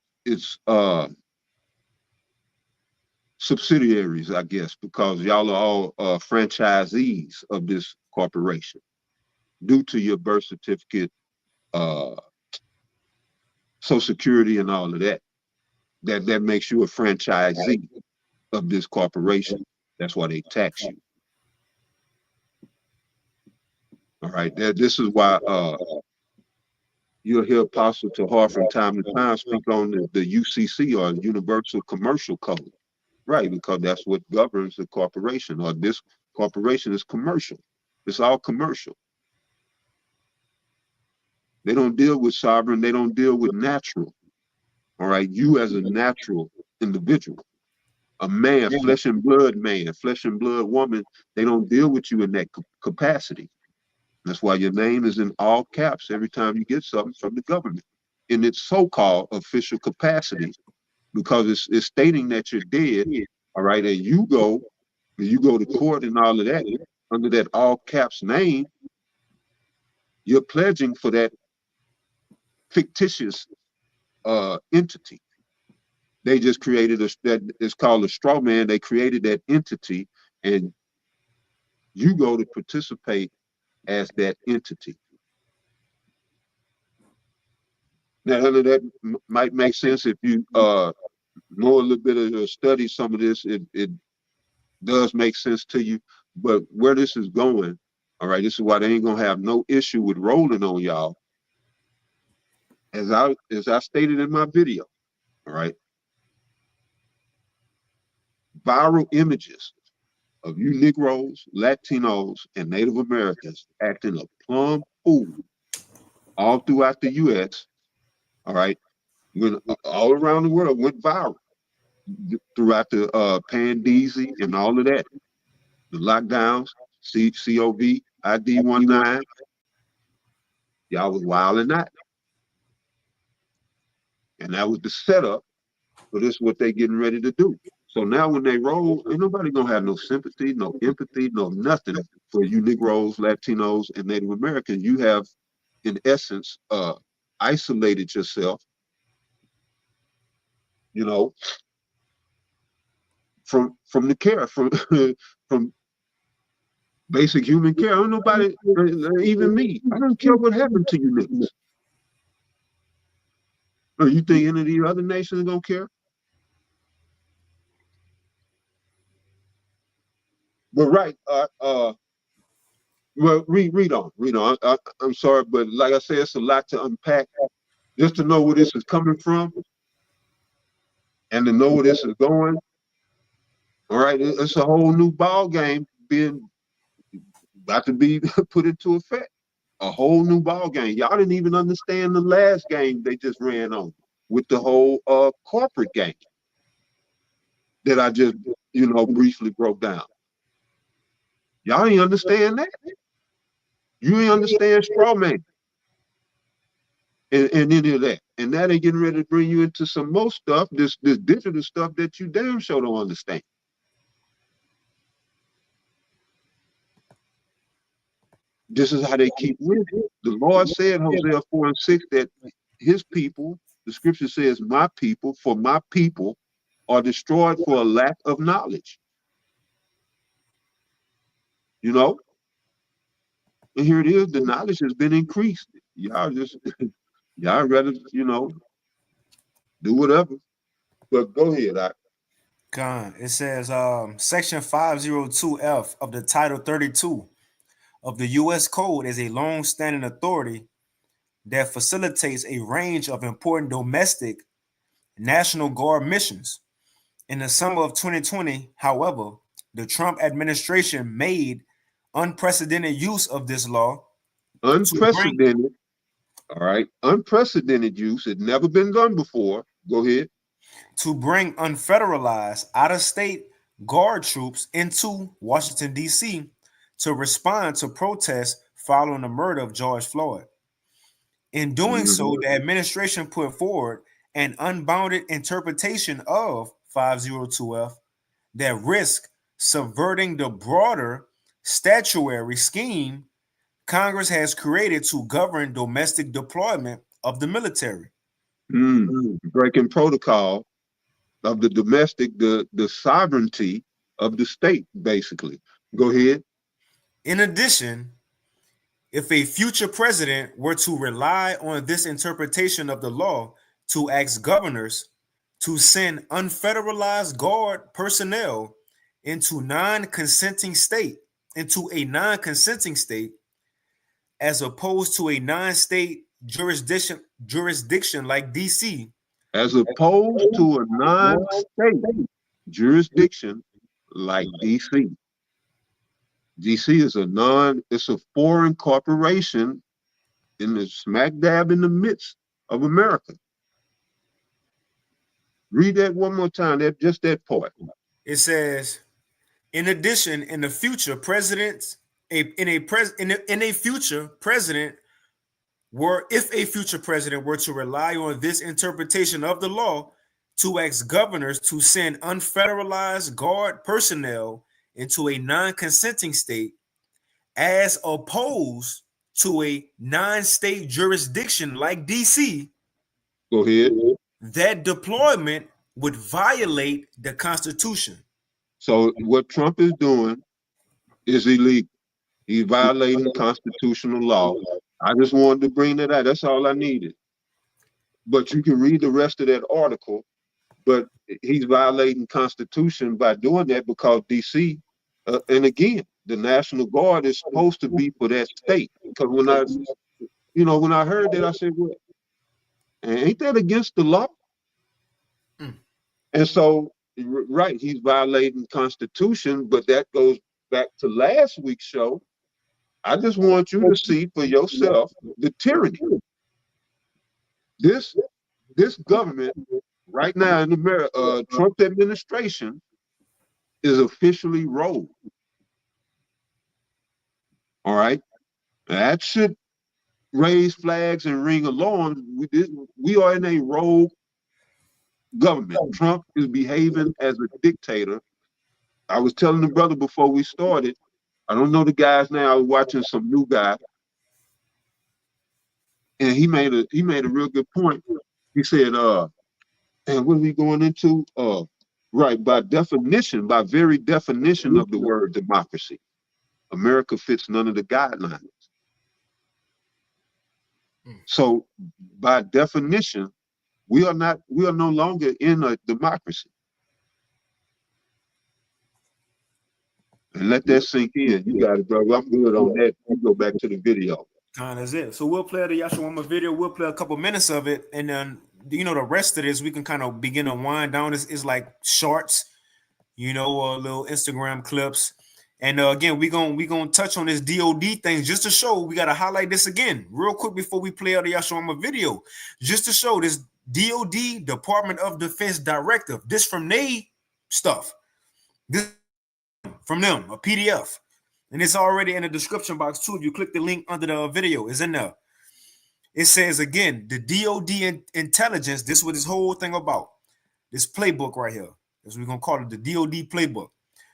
subsidiaries, I guess, because y'all are all franchisees of this corporation due to your birth certificate, Social Security, and all of that. That makes you a franchisee of this corporation. That's why they tax you. All right. This is why you'll hear Apostle Tahar from time to time speak on the UCC, or Universal Commercial Code. Right, because that's what governs the corporation, or this corporation is commercial. It's all commercial. They don't deal with sovereign, they don't deal with natural. All right, you as a natural individual, a man, flesh and blood man, flesh and blood woman, they don't deal with you in that capacity. That's why your name is in all caps every time you get something from the government in its so-called official capacity, because it's stating that you're dead. All right, and you go to court and all of that under that all caps name. You're pledging for that fictitious entity. They just created that it's called a straw man. They created that entity, and you go to participate as that entity. Now, none of that might make sense if you know a little bit of study some of this. It does make sense to you, but where this is going, all right, this is why they ain't gonna have no issue with rolling on y'all. As I stated in my video, all right, viral images of you Negroes, Latinos, and Native Americans acting a plumb fool all throughout the U.S., all right, when all around the world went viral throughout the Pandeezy and all of that, the lockdowns, COVID, ID19, y'all was wilding out. And that was the setup for this, what they getting ready to do. So now when they roll, ain't nobody gonna have no sympathy, no empathy, no nothing for you Negroes, Latinos, and Native Americans. You have, in essence, isolated yourself, you know, from the care, from basic human care. Ain't nobody, even me, I don't care what happened to you niggas. Or you think any of the other nations don't care? But right, well, read on. I'm sorry, but like I said, it's a lot to unpack. Just to know where this is coming from, and to know where this is going. All right, it's a whole new ball game about to be put into effect. A whole new ball game. Y'all didn't even understand the last game they just ran on with the whole corporate game that I just, briefly broke down. Y'all ain't understand that. You ain't understand straw man and any of that. And now they're getting ready to bring you into some more stuff, this digital stuff that you damn sure don't understand. This is how they keep winning. The Lord said, Hosea 4:6, that his people, the scripture says, my people are destroyed for a lack of knowledge. And here it is, the knowledge has been increased. Y'all rather, do whatever. But go ahead, It says section 502F of the Title 32 of the U.S. Code is a long-standing authority that facilitates a range of important domestic National Guard missions. In the summer of 2020, however, the Trump administration made unprecedented use of this law. Unprecedented, all right. Unprecedented use. It never been done before. Go ahead. To bring unfederalized, out-of-state Guard troops into Washington, D.C. to respond to protests following the murder of George Floyd. In doing so, the administration put forward an unbounded interpretation of 502F that risked subverting the broader statutory scheme Congress has created to govern domestic deployment of the military. Breaking protocol of the domestic, the sovereignty of the state, basically. Go ahead. In addition, if a future president were to rely on this interpretation of the law to ask governors to send unfederalized guard personnel into a non-consenting state, as opposed to a non-state jurisdiction like DC, As opposed to a non-state jurisdiction like DC. DC is it's a foreign corporation in the smack dab in the midst of America. Read that one more time, just that part. It says, in addition, in the future, if a future president were to rely on this interpretation of the law to ask governors to send unfederalized guard personnel into a non-consenting state, as opposed to a non-state jurisdiction like DC, go ahead. That deployment would violate the Constitution. So what Trump is doing is illegal. He's violating constitutional law. I just wanted to bring that out. That's all I needed. But you can read the rest of that article. But he's violating Constitution by doing that because DC, and again, the National Guard is supposed to be for that state. Because when I heard that, I said, well, ain't that against the law? And so, right, he's violating Constitution, but that goes back to last week's show. I just want you to see for yourself the tyranny. This government right now in America, Trump administration, is officially rogue. All right, that should raise flags and ring alarms. We are in a rogue government. Trump is behaving as a dictator. I was telling the brother before we started, I don't know the guys now. I was watching some new guy, and he made a real good point. He said, and what are we going into? Right, by very definition of the word democracy, America fits none of the guidelines. So by definition, we are no longer in a democracy. And let that sink in. You got it, brother. I'm good on that. You go back to the video. That's it. So we'll play the Yashawama video. We'll play a couple minutes of it, and then the rest of this we can kind of begin to wind down. It's like shorts, little Instagram clips. And again, we gonna touch on this DOD thing just to show. We gotta highlight this again real quick before we play out the Yashawama video, just to show this DOD, Department of Defense directive. This from they stuff. This from them, a PDF. And it's already in the description box too. If you click the link under the video, it's in there. It says again, the DOD intelligence, this is what this whole thing about. This playbook right here. That's what we're gonna call it, the DOD playbook.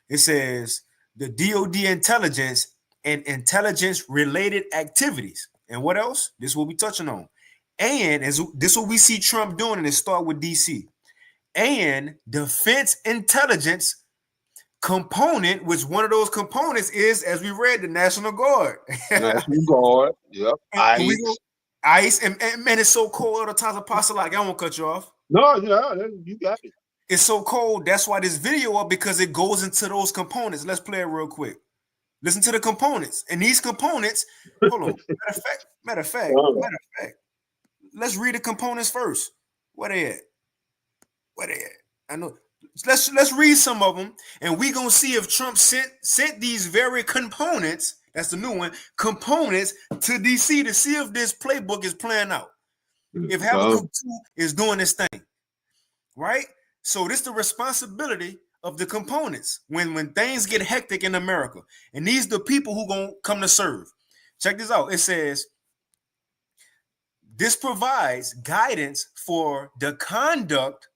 It says the DOD intelligence and intelligence related activities. And what else? This is what we're touching on. And this is what we see Trump doing, and it start with DC. And defense intelligence component, which one of those components is, as we read, the National Guard. National Guard, yep. ICE, and man, it's so cold all the times. Apostle, like, I won't cut you off. No, yeah, you got it. It's so cold. That's why this video up, because it goes into those components. Let's play it real quick. Listen to the components, and these components. Hold on. Matter of fact. Let's read the components first. Where they at? I know. Let's read some of them, and we're gonna see if Trump sent these very components. That's the new one. Components to DC to see if this playbook is playing out. If Habakkuk 2 is doing this thing, right? So this is the responsibility of the components when things get hectic in America, and these are the people who gonna come to serve. Check this out. It says this provides guidance for the conduct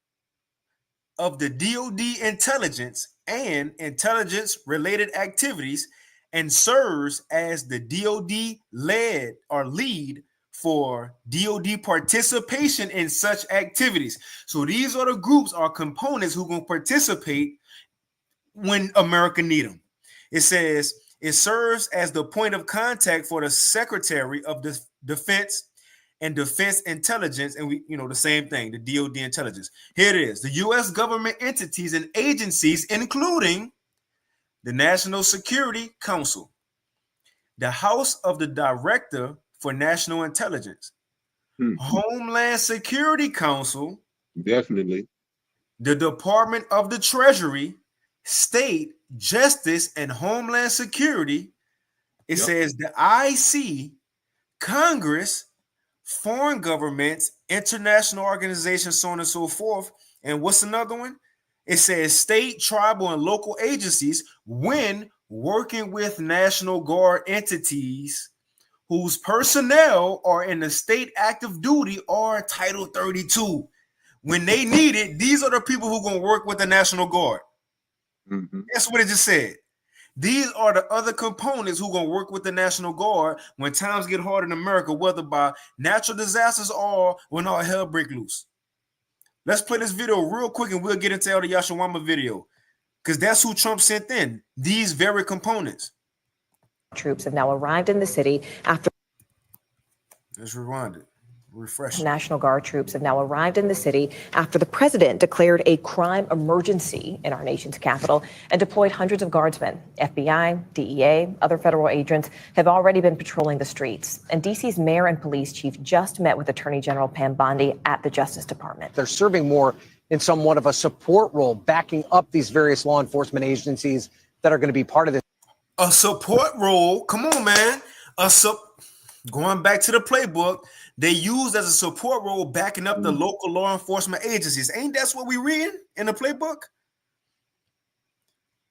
of the DOD intelligence and intelligence related activities, and serves as the DOD lead for DOD participation in such activities. So these are the groups or components who going to participate when America need them. It says it serves as the point of contact for the Secretary of Defense and Defense Intelligence, and we, the same thing, the DOD intelligence. Here it is: the U.S. government entities and agencies, including the National Security Council, the House of the Director for National Intelligence, Homeland Security Council, Definitely. the Department of the Treasury, State, Justice, and Homeland Security. It says the IC, Congress, foreign governments, international organizations, so on and so forth. And what's another one? It says state, tribal, and local agencies when working with National Guard entities whose personnel are in the state active duty or Title 32. When they need it, these are the people who are going to work with the National Guard. That's what it just said. These are the other components who are going to work with the National Guard when times get hard in America, whether by natural disasters or when all hell break loose. Let's play this video real quick and we'll get into El Yashawama video, because that's who Trump sent in, these very components. Troops have now arrived in the city after. Let's rewind it. Refresh. National Guard troops have now arrived in the city after the president declared a crime emergency in our nation's capital and deployed hundreds of guardsmen. FBI, DEA, other federal agents have already been patrolling the streets. And D.C.'s mayor and police chief just met with Attorney General Pam Bondi at the Justice Department. They're serving more in somewhat of a support role, backing up these various law enforcement agencies that are going to be part of this. A support role? Come on, man. Going back to the playbook, they used as a support role backing up the local law enforcement agencies. Ain't that's what we read in the playbook?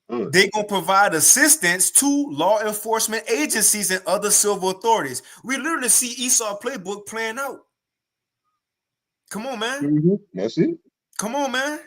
They gonna provide assistance to law enforcement agencies and other civil authorities. We literally see Esau playbook playing out. Come on, man. That's it. Come on, man.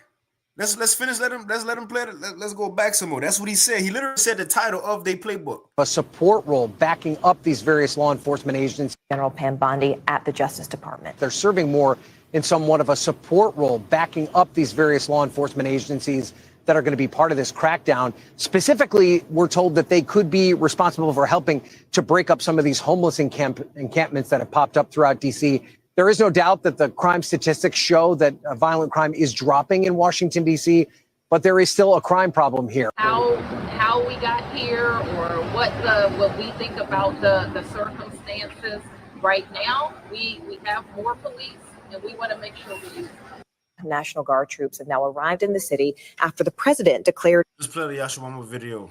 Let's finish. Let's let him play it. Let's go back some more. That's what he said. He literally said the title of their playbook. A support role backing up these various law enforcement agencies. General Pam Bondi at the Justice Department. They're serving more in somewhat of a support role, backing up these various law enforcement agencies that are going to be part of this crackdown. Specifically, we're told that they could be responsible for helping to break up some of these homeless encampments that have popped up throughout D.C. There is no doubt that the crime statistics show that violent crime is dropping in Washington, D.C., but there is still a crime problem here. How we got here, or what we think about the circumstances right now. We have more police, and we want to make sure we use them. National Guard troops have now arrived in the city after the president declared. Let's play the Yashawama video.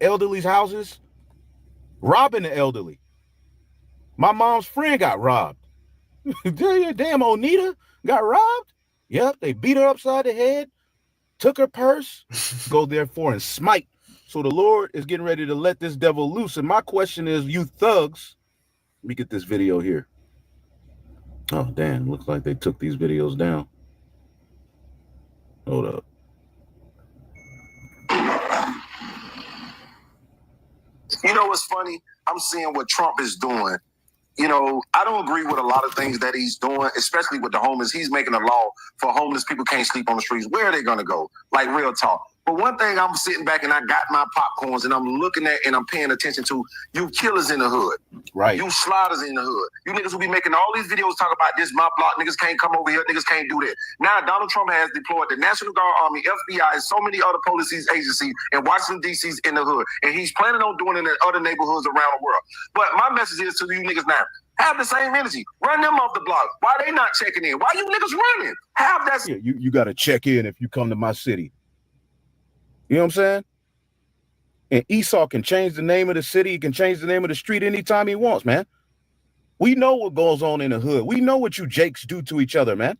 Elderly's houses, robbing the elderly. My mom's friend got robbed. Damn, Onita got robbed. Yep, they beat her upside the head, took her purse, go therefore and smite. So the Lord is getting ready to let this devil loose. And my question is, you thugs, let me get this video here. Oh, damn, looks like they took these videos down. Hold up. You know what's funny? I'm seeing what Trump is doing. You know, I don't agree with a lot of things that he's doing, especially with the homeless. He's making a law for homeless people can't sleep on the streets. Where are they going to go? Like, real talk. But one thing, I'm sitting back and I got my popcorns and I'm looking at and I'm paying attention to you killers in the hood. Right. You slaughters in the hood. You niggas will be making all these videos talk about this, my block. Niggas can't come over here. Niggas can't do that. Now, Donald Trump has deployed the National Guard, Army, FBI, and so many other police agencies in Washington, D.C.'s in the hood. And he's planning on doing it in other neighborhoods around the world. But my message is to you niggas now. Have the same energy. Run them off the block. Why they not checking in? Why you niggas running? Have that. Yeah, you got to check in if you come to my city. You know what I'm saying? And Esau can change the name of the city. He can change the name of the street anytime he wants, man. We know what goes on in the hood. We know what you Jakes do to each other, man.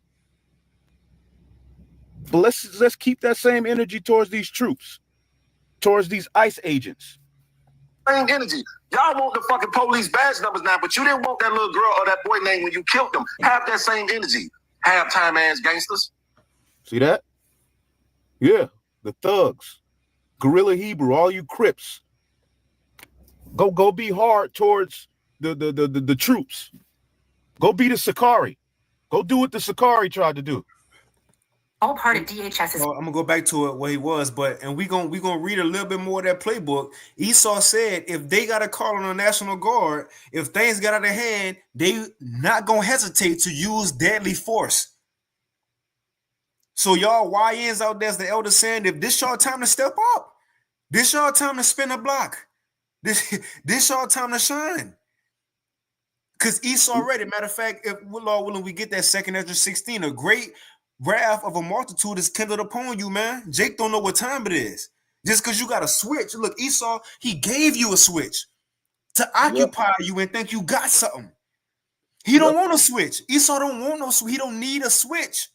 But let's keep that same energy towards these troops, towards these ICE agents. Same energy. Y'all want the fucking police badge numbers now, but you didn't want that little girl or that boy name when you killed them. Have that same energy. Halftime ass gangsters. See that? Yeah, the thugs, Guerrilla Hebrew, all you Crips. Go be hard towards the troops. Go be the Sakari. Go do what the Sakari tried to do. All part of DHS's. Well, I'm gonna go back to it where he was, and we gonna read a little bit more of that playbook. Esau said if they got a call on the National Guard, if things got out of hand, they not gonna hesitate to use deadly force. So y'all YNs out there, as the elder saying, if this y'all time to step up, this y'all time to spin a block, this y'all time to shine. Because Esau already, matter of fact, if Lord willing, we get that second Ezra 16, a great wrath of a multitude is kindled upon you, man. Jake don't know what time it is. Just because you got a switch. Look, Esau, he gave you a switch to occupy you and think you got something. He don't want a switch. Esau don't want no switch. He don't need a switch.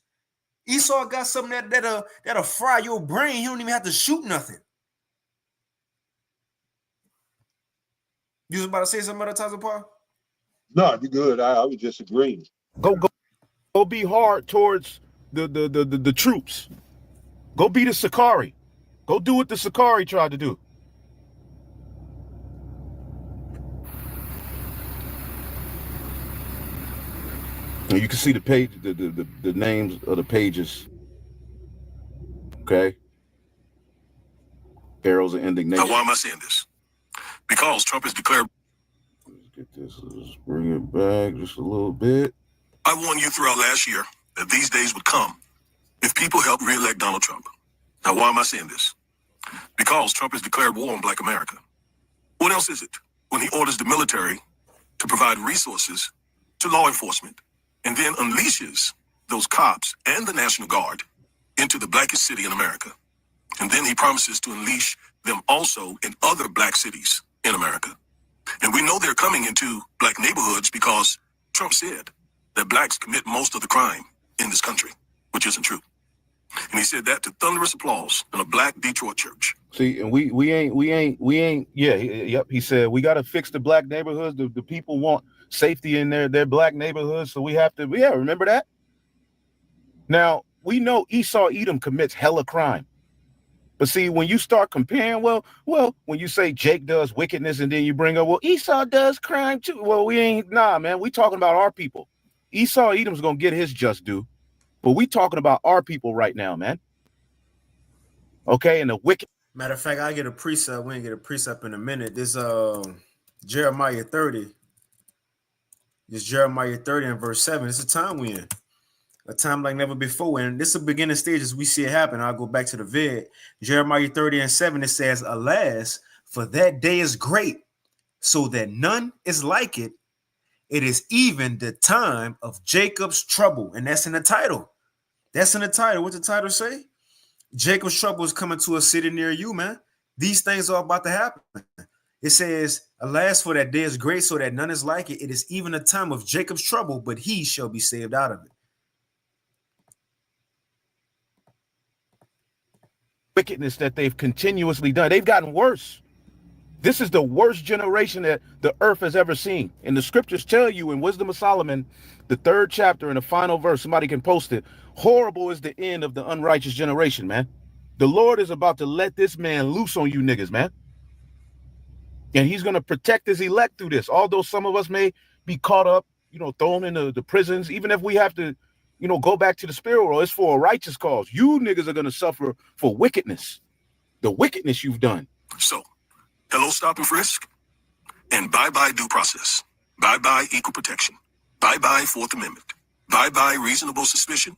Esau got something that'll fry your brain. He don't even have to shoot nothing. You was about to say something about that, Paul? No, you're good. I was just agreeing. Go be hard towards the troops. Go be the Sakari. Go do what the Sakari tried to do. And you can see the page, the names of the pages. Okay. Arrows of indignation. Now, why am I saying this? Because Trump has declared. Let's get this. Let's bring it back just a little bit. I warned you throughout last year that these days would come if people help re-elect Donald Trump. Now, why am I saying this? Because Trump has declared war on Black America. What else is it when he orders the military to provide resources to law enforcement and then unleashes those cops and the National Guard into the blackest city in America? And then he promises to unleash them also in other black cities in America. And we know they're coming into black neighborhoods because Trump said that blacks commit most of the crime in this country, which isn't true. And he said that to thunderous applause in a black Detroit church. See, and we ain't. Yeah, yep. He said we got to fix the black neighborhoods. The people want safety in their black neighborhoods, so we have to. Yeah, remember that. Now we know Esau Edom commits hella crime, but see, when you start comparing, well, when you say Jake does wickedness, and then you bring up, well, Esau does crime too. Well, we ain't. Nah, man, we talking about our people. Esau Edom's gonna get his just due. But we talking about our people right now, man. Okay, and the wicked. Matter of fact, I get a precept. We ain't get a precept in a minute. This Jeremiah 30. This Jeremiah 30 and verse 7. It's a time we in. A time like never before. And this is the beginning stages. We see it happen. I'll go back to the vid. Jeremiah 30 and 7. It says, alas, for that day is great, so that none is like it. It is even the time of Jacob's trouble. And that's in the title. That's in the title. What the title say? Jacob's trouble is coming to a city near you, man. These things are about to happen. It says, alas, for that day is great, so that none is like it. It is even a time of Jacob's trouble, but he shall be saved out of it. Wickedness that they've continuously done. They've gotten worse. This is the worst generation that the earth has ever seen. And the scriptures tell you in Wisdom of Solomon, the 3rd chapter and the final verse, somebody can post it. Horrible is the end of the unrighteous generation, man. The Lord is about to let this man loose on you niggas, man. And he's going to protect his elect through this. Although some of us may be caught up, thrown into the prisons, even if we have to, go back to the spirit world, it's for a righteous cause. You niggas are going to suffer for wickedness. The wickedness you've done. So, hello, stop and frisk, and bye-bye due process. Bye-bye equal protection. Bye-bye 4th Amendment. Bye-bye reasonable suspicion,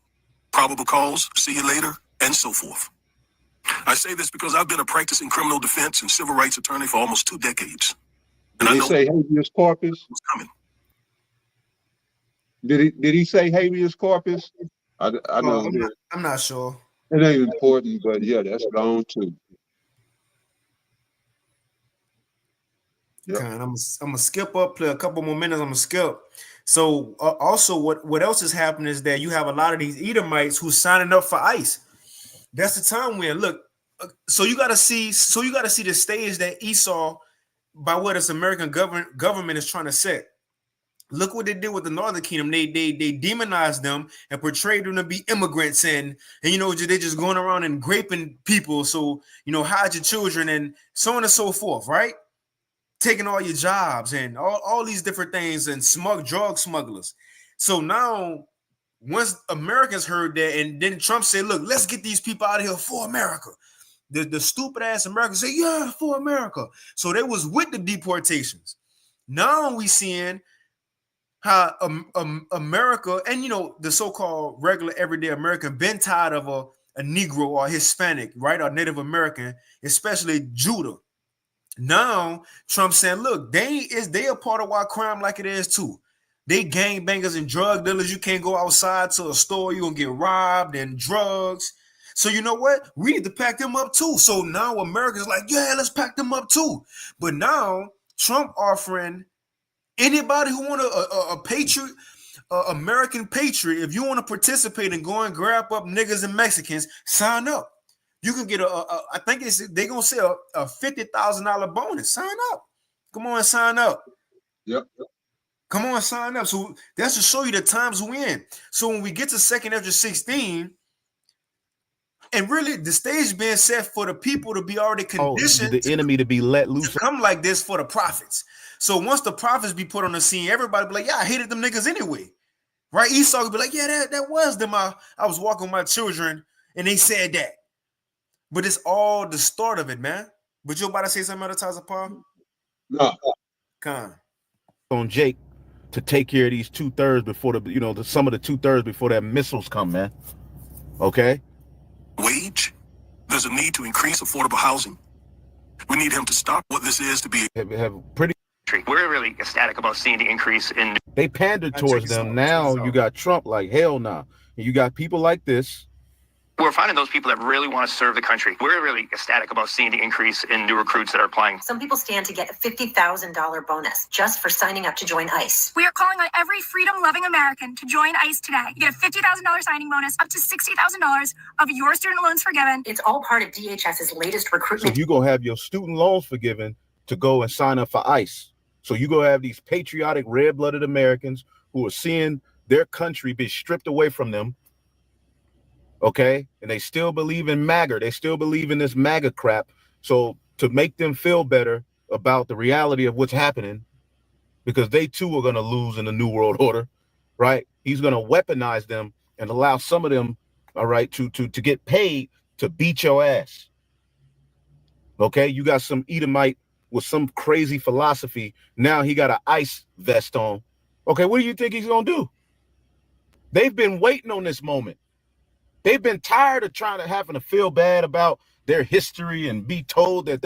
probable cause, see you later, and so forth. I say this because I've been a practicing criminal defense and civil rights attorney for almost 2 decades. And Did he say habeas corpus? What's coming. Did he say habeas corpus? I know. I'm not sure. It ain't important, but yeah, that's gone too. Yep. I'm gonna skip up, play a couple more minutes. I'm gonna skip. So also, what else is happening is that you have a lot of these Edomites who's signing up for ICE. That's the time when look. So you gotta see the stage that Esau, by what this American government is trying to set. Look what they did with the Northern Kingdom. They demonized them and portrayed them to be immigrants, and they're just going around and raping people. So hide your children and so on and so forth, right? taking all your jobs and all these different things and drug smugglers. So now, once Americans heard that, and then Trump said, look, let's get these people out of here for America. The stupid ass Americans say, yeah, for America. So they was with the deportations. Now we seeing how America and, you know, the so-called regular everyday American been tired of a Negro or Hispanic, right? Or Native American, especially Judah. Now Trump saying, look, they a part of why crime like it is too. They gangbangers and drug dealers. You can't go outside to a store, you're gonna get robbed and drugs. So you know what? We need to pack them up too. So now America's like, yeah, let's pack them up too. But now Trump offering anybody who want a patriot, American patriot, if you want to participate and go and grab up niggas and Mexicans, sign up. You can get I think they're gonna say a $50,000 bonus. Sign up. Come on, sign up. Yep. Come on, sign up. So that's to show you the times we're in. So when we get to second after 16, and really the stage being set for the people to be already conditioned, the enemy to be let loose, to come like this for the prophets. So once the prophets be put on the scene, everybody be like, yeah, I hated them niggas anyway. Right? Esau would be like, yeah, that was them. I was walking with my children and they said that. But it's all the start of it, man. But you about to say something, Taza Paul? No. Con. On Jake to take care of these 2/3 before some of the 2/3 before that missiles come, man. Okay. Wage. There's a need to increase affordable housing. We need him to stop what this is to be. Have pretty. We're really ecstatic about seeing the increase in. They pandered towards them. Now you got Trump like hell nah. And you got people like this. We're finding those people that really want to serve the country. We're really ecstatic about seeing the increase in new recruits that are applying. Some people stand to get a $50,000 bonus just for signing up to join ICE. We are calling on every freedom-loving American to join ICE today. You get a $50,000 signing bonus, up to $60,000 of your student loans forgiven. It's all part of DHS's latest recruitment. So you're going to have your student loans forgiven to go and sign up for ICE. So you're going to have these patriotic, red-blooded Americans who are seeing their country be stripped away from them. Okay, and they still believe in MAGA. They still believe in this MAGA crap. So to make them feel better about the reality of what's happening, because they too are going to lose in the New World Order, right? He's going to weaponize them and allow some of them, all right, to get paid to beat your ass. Okay, you got some Edomite with some crazy philosophy. Now he got an ICE vest on. Okay, what do you think he's going to do? They've been waiting on this moment. They've been tired of having to feel bad about their history and be told that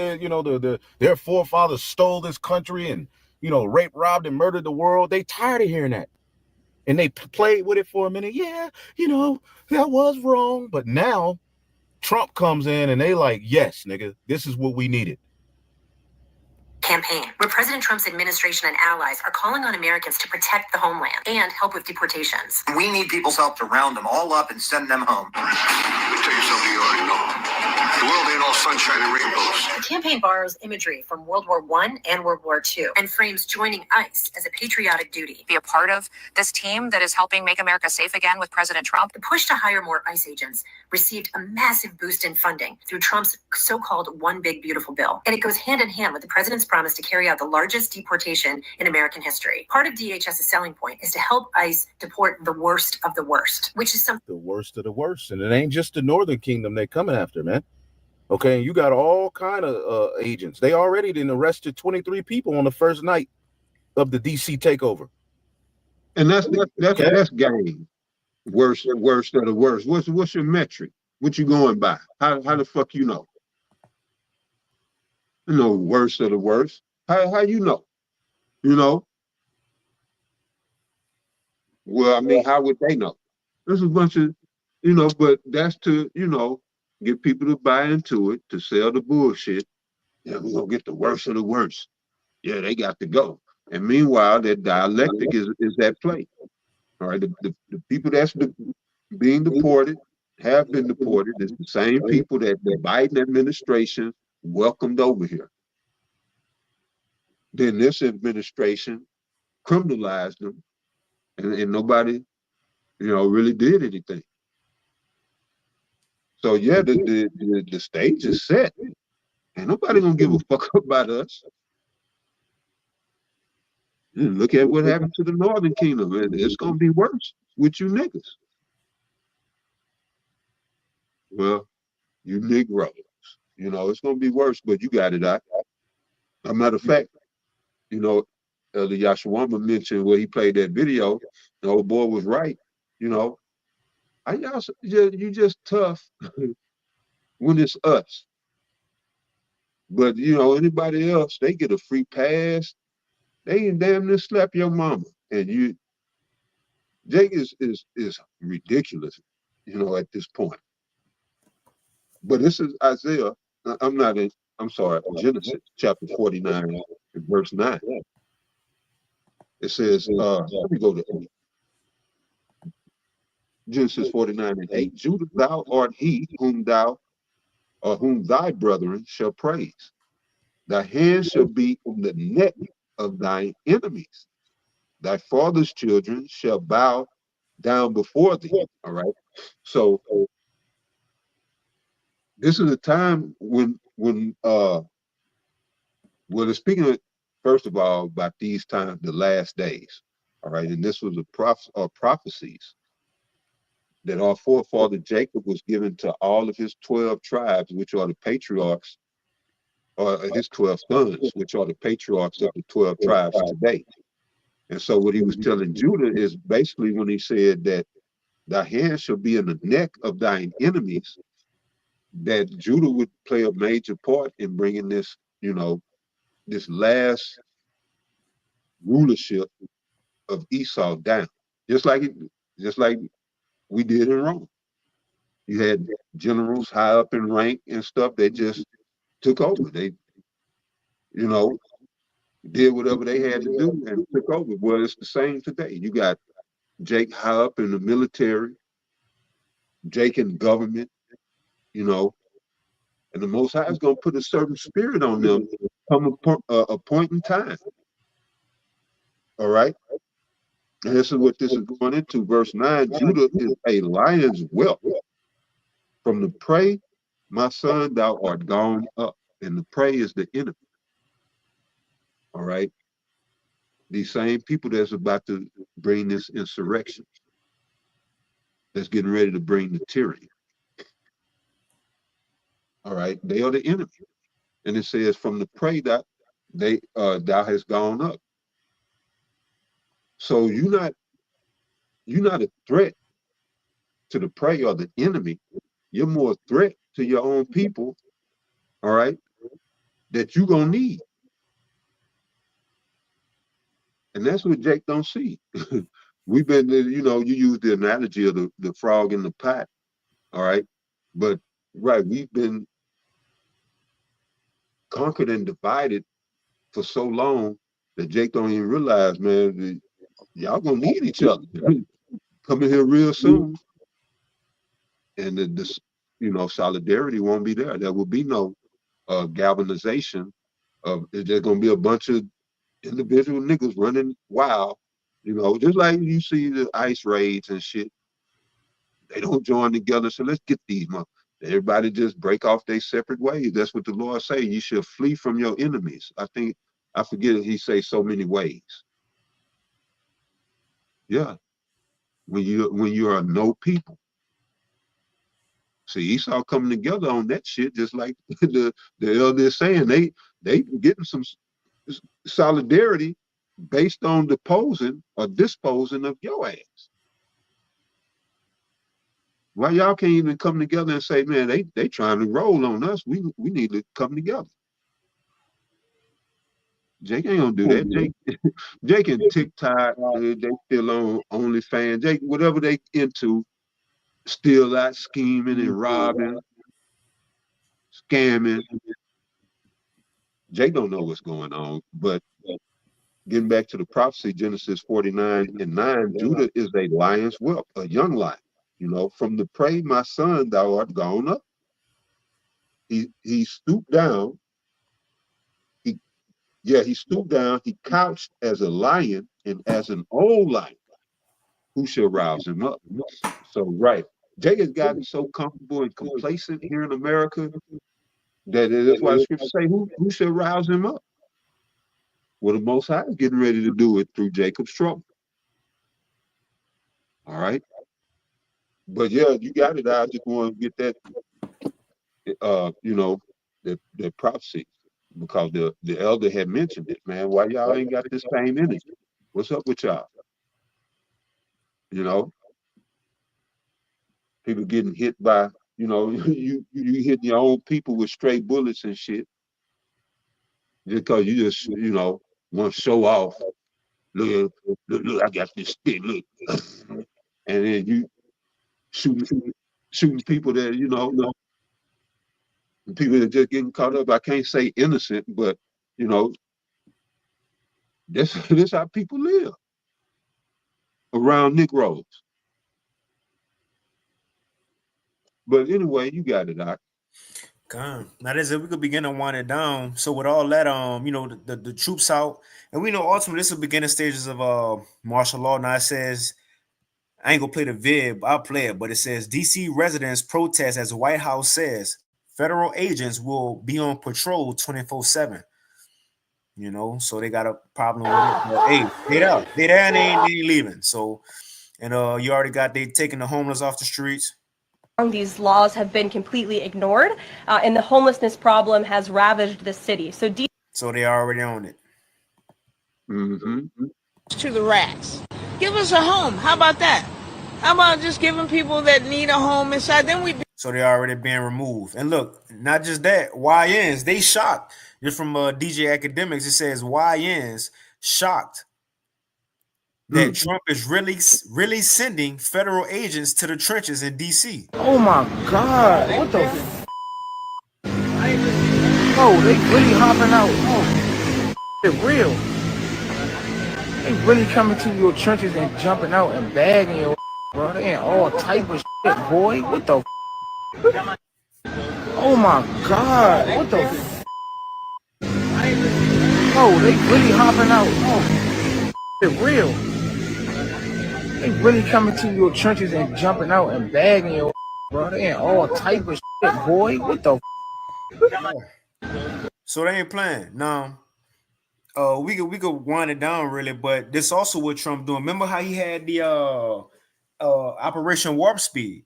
their forefathers stole this country and, raped, robbed, and murdered the world. They tired of hearing that. And they played with it for a minute. Yeah, that was wrong. But now Trump comes in and they like, yes, nigga, this is what we needed. Campaign, where President Trump's administration and allies are calling on Americans to protect the homeland and help with deportations. We need people's help to round them all up and send them home. Let me tell you something you already know. The world ain't all sunshine and rainbows. The campaign borrows imagery from World War I and World War II and frames joining ICE as a patriotic duty. Be a part of this team that is helping make America safe again with President Trump. The push to hire more ICE agents received a massive boost in funding through Trump's so-called One Big Beautiful Bill. And it goes hand in hand with the president's promise to carry out the largest deportation in American history. Part of DHS's selling point is to help ICE deport the worst of the worst, which is something. The worst of the worst. And it ain't just the Northern Kingdom they're coming after, man. Okay, you got all kind of agents. They already done arrested 23 people on the first night of the DC takeover. And that's game. Worst of the worst. What's your metric? What you going by? How the fuck you know? Worst of the worst. How you know? Well, I mean, how would they know? There's a bunch of, but that's to, get people to buy into it, to sell the bullshit. Yeah, we're gonna get the worst of the worst. Yeah, they got to go. And meanwhile, that dialectic is at play. All right, the people that's being deported, have been deported, is the same people that the Biden administration welcomed over here. Then this administration criminalized them, and nobody, really did anything. So yeah, the stage is set. Ain't nobody gonna give a fuck about us. Look at what happened to the Northern Kingdom. It's going to be worse with you niggas. Well, you Negroes, you know, it's going to be worse, but you got it out. As a matter of fact, you know, the Yashawama mentioned where he played that video. The old boy was right. You know, you just tough when it's us. But, you know, anybody else, they get a free pass. They can damn near slap your mama. And Jake is ridiculous, you know, at this point. But this is Isaiah. I'm sorry, Genesis chapter 49, verse 9. It says, let me go to 8. Genesis 49 and 8. Judah, thou art he whom thy brethren shall praise. Thy hand shall be on the neck of thy enemies. Thy father's children shall bow down before thee. All right. So this is a time when well, speaking of, first of all, about these times, the last days. All right. And this was a prophecies that our forefather Jacob was given to all of his 12 tribes, which are the patriarchs, or his 12 sons, which are the patriarchs of the 12 tribes today. And so what he was telling Judah is basically when he said that thy hand shall be in the neck of thine enemies, that Judah would play a major part in bringing this, you know, this last rulership of Esau down, just like we did in Rome. You had generals high up in rank and stuff that just took over. They, you know, did whatever they had to do and took over. Well, it's the same today. You got Jake high up in the military, Jake in government, you know, and the Most High is going to put a certain spirit on them come a point in time. All right? And this is what this is going into. Verse 9, Judah is a lion's whelp. From the prey, my son, thou art gone up. And the prey is the enemy. All right? These same people that's about to bring this insurrection, that's getting ready to bring the tyranny. All right? They are the enemy. And it says, from the prey that thou hast gone up. So you're not a threat to the prey or the enemy. You're more a threat to your own people, all right, that you're gonna need. And that's what Jake don't see. We've been, you know, you use the analogy of the frog in the pot, all right? But right, we've been conquered and divided for so long that Jake don't even realize, man, y'all gonna need each other. Coming here real soon. And this, you know, solidarity won't be there. There will be no galvanization of, there's gonna be a bunch of individual niggas running wild, you know, just like you see the ICE raids and shit. They don't join together, so let's get these motherfuckers. Everybody just break off their separate ways. That's what the Lord say. You should flee from your enemies. I forget he say so many ways. Yeah. When you are no people. See, Esau coming together on that shit, just like the elder is saying, they getting some solidarity based on deposing or disposing of your ass. Why y'all can't even come together and say, man, they trying to roll on us. We need to come together. Jake ain't gonna do that. Jake and TikTok, they still on OnlyFans. Jake, whatever they into, still out scheming and robbing, scamming. Jake don't know what's going on. But getting back to the prophecy, Genesis 49 and 9, Judah is a lion's whelp, a young lion. You know, from the prey, my son, thou art gone up. He stooped down. He stooped down. He couched as a lion and as an old lion. Who shall rouse him up? So, right. Jake has gotten so comfortable and complacent here in America that that's why the scriptures say, who shall rouse him up? Well, the Most High is getting ready to do it through Jacob's trouble. All right. But yeah, you got it. I just want to get that, that prophecy, because the elder had mentioned it, man. Why y'all ain't got this same energy? What's up with y'all? You know, people getting hit by, you hitting your own people with stray bullets and shit, just because you just, want to show off. Look, I got this stick, look. And then you shooting people that, people that just getting caught up. I can't say innocent, but, that's how people live around Negroes. But anyway, you got it, Doc. God. Now that's it. We could begin to wind it down. So with all that, the troops out, and we know ultimately this is the beginning stages of martial law. Now it says, I ain't gonna play the vid, I'll play it, but it says DC residents protest as the White House says federal agents will be on patrol 24/7. So they got a problem with it. But, hey, they there and they ain't leaving. So, and you already got they taking the homeless off the streets. These laws have been completely ignored, and the homelessness problem has ravaged the city. So they already own it. Mm-hmm. To the rats. Give us a home. How about that? How about just giving people that need a home inside? Then So they already being removed. And look, not just that, YNs, they shocked. Just from DJ Academics, it says YNs shocked that Trump is really sending federal agents to the trenches in DC. Oh my God! What the? Oh, they really hopping out. Oh, it's real. They really coming to your trenches and jumping out and bagging your, bro. They ain't all type of shit, boy. What the? Oh my God! What the? Oh, they really hopping out. Oh, it's real. They really coming to your trenches and jumping out and bagging your, bro. They ain't all type of shit, boy. What the? So they ain't playing. Now, we could wind it down really, but this also what Trump doing. Remember how he had the Operation Warp Speed?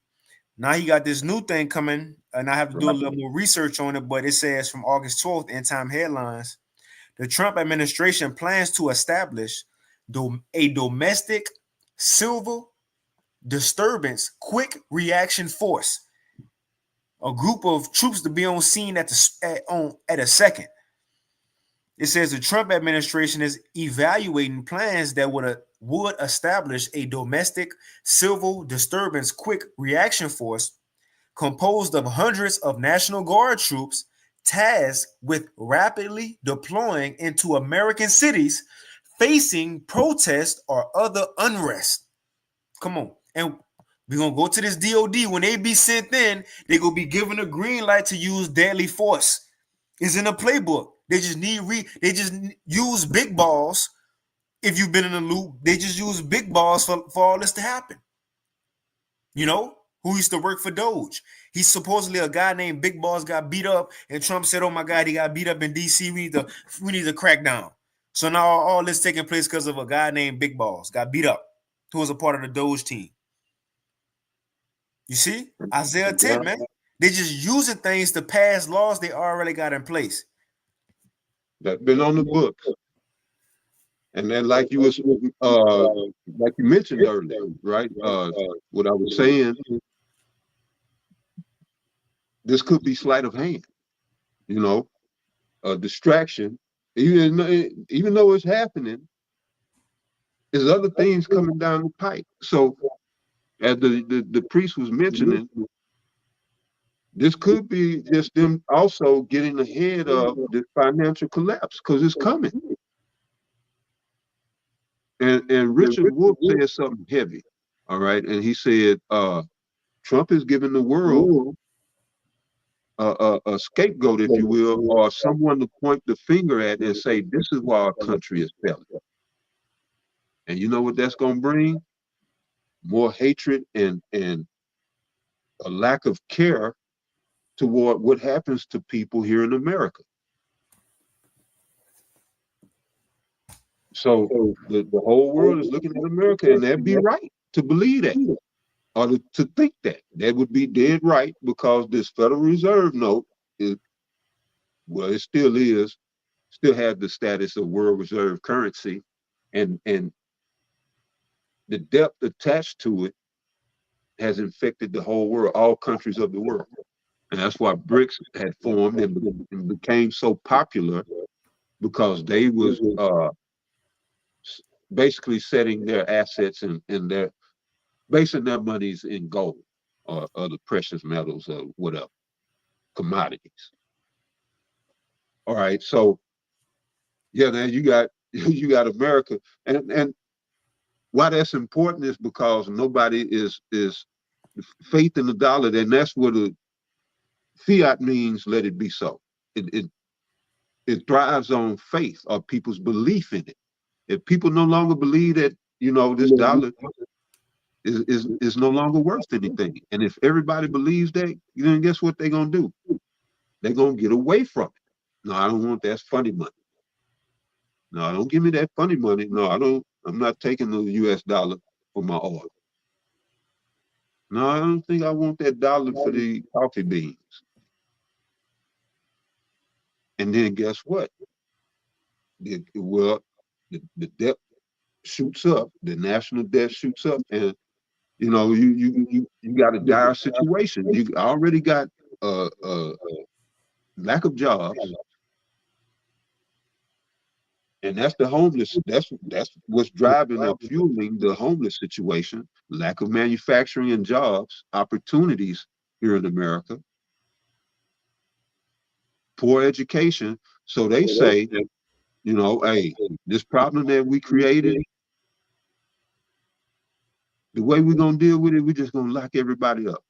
Now he got this new thing coming, and I have to do a little more research on it, but it says from August 12th, End Time Headlines, the Trump administration plans to establish a domestic civil disturbance quick reaction force, a group of troops to be on scene at a second. It says the Trump administration is evaluating plans that would establish a domestic civil disturbance quick reaction force composed of hundreds of National Guard troops tasked with rapidly deploying into American cities facing protest or other unrest. Come on. And we're going to go to this DOD. When they be sent in, they're going to be given a green light to use deadly force. It's in the playbook. They just they just use big balls. If you've been in the loop, they just use big balls for all this to happen. Who used to work for Doge? He's supposedly a guy named Big Balls got beat up, and Trump said, "Oh my God, he got beat up in DC. We need to crack down." So now all this taking place because of a guy named Big Balls got beat up, who was a part of the Doge team. You see, Isaiah 10, man. They just using things to pass laws they already got in place. That's been on the books. And then like you mentioned earlier, right? What I was saying, this could be sleight of hand, a distraction. Even though it's happening, there's other things coming down the pipe. So as the priest was mentioning, this could be just them also getting ahead of this financial collapse, because it's coming. And Richard Wolff said something heavy, all right? And he said, Trump is giving the world a scapegoat, if you will, or someone to point the finger at and say, this is why our country is failing. And you know what that's going to bring? More hatred and a lack of care toward what happens to people here in America. So the whole world is looking at America, and they'd be right to believe that, or to think that. That would be dead right, because this Federal Reserve note is, well, it still has the status of world reserve currency, and the debt attached to it has infected the whole world, all countries of the world. And that's why BRICS had formed and became so popular, because they was basically setting their assets and their basing their monies in gold or other precious metals or whatever, commodities. All right, so yeah, then you got America, and why that's important is because nobody is faith in the dollar, and that's what the fiat means. Let it be so. It thrives on faith or people's belief in it. If people no longer believe that, this dollar is no longer worth anything, and if everybody believes that, then guess what they're gonna do? They're gonna get away from it. No, I don't want that funny money. No, don't give me that funny money. No, I don't. I'm not taking the U.S. dollar for my oil. No, I don't think I want that dollar for the coffee beans. And then guess what? The debt shoots up. The national debt shoots up, and you got a dire situation. You already got lack of jobs, and that's the homeless. That's what's driving or fueling the homeless situation. Lack of manufacturing and jobs opportunities here in America. Poor education. So they say, hey, this problem that we created, the way we're gonna deal with it, we're just gonna lock everybody up,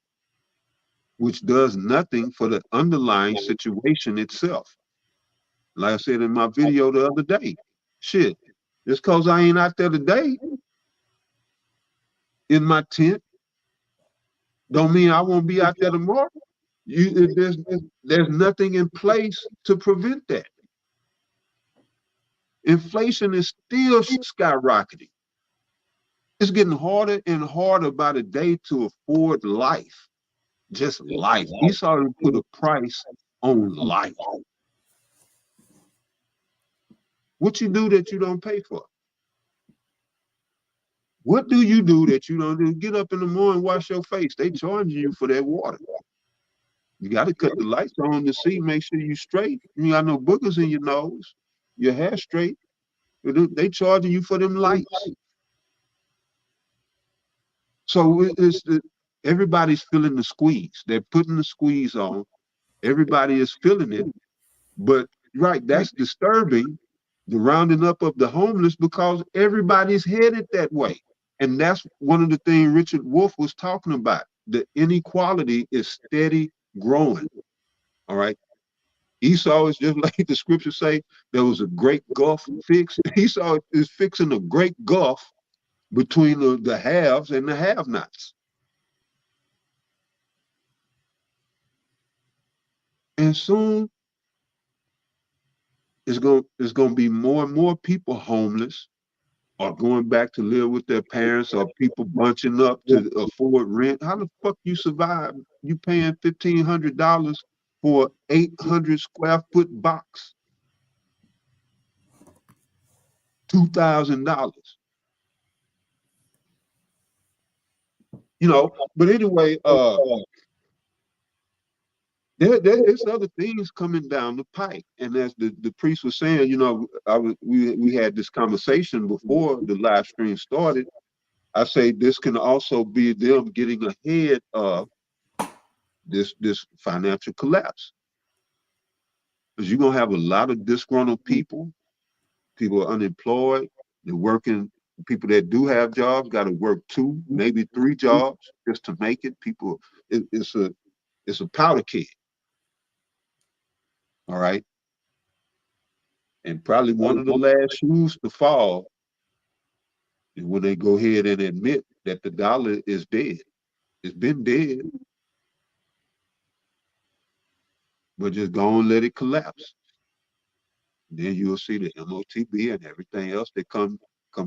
which does nothing for the underlying situation itself. Like I said in my video the other day, shit, just cause I ain't out there today in my tent, don't mean I won't be out there tomorrow. There's nothing in place to prevent that. Inflation is still skyrocketing. It's getting harder and harder by the day to afford life. Just life. Esau put a price on life. What you do that you don't pay for? What do you do that you don't do? Get up in the morning, wash your face. They charging you for that water. You got to cut the lights on to see, make sure you straight. You got no boogers in your nose. Your hair straight. They charging you for them lights. So everybody's feeling the squeeze. They're putting the squeeze on. Everybody is feeling it. But right, that's disturbing, the rounding up of the homeless, because everybody's headed that way. And that's one of the things Richard Wolff was talking about. The inequality is steady growing. All right. Esau is just like the scriptures say, there was a great gulf fixed. Esau is fixing a great gulf between the haves and the have-nots. And soon it's going to be more and more people homeless, or going back to live with their parents, or people bunching up to afford rent. How the fuck you survive? You paying $1,500 for an 800 square foot box? $2,000. But anyway, there's other things coming down the pike, and as the priest was saying, we had this conversation before the live stream started. I say this can also be them getting ahead of this financial collapse, because you're gonna have a lot of disgruntled people. People are unemployed. They're working. People that do have jobs got to work 2, maybe 3 jobs just to make it. People, it's a powder keg. All right. And probably one of the last shoes to fall is when they go ahead and admit that the dollar is dead. It's been dead, but just go and let it collapse. Then you'll see the MOTB and everything else that come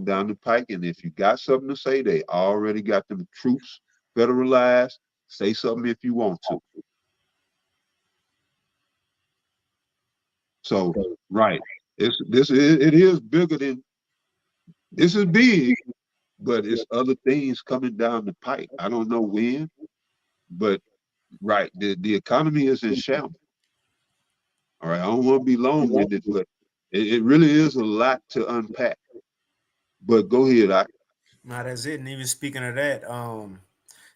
down the pike. And if you got something to say, they already got them troops federalized. Say something if you want to. So, right. It is bigger than, this is big, but it's other things coming down the pike. I don't know when, but right, the economy is in shambles. All right, I don't want to be long-winded, but it really is a lot to unpack. But go ahead, Now that's it. And even speaking of that,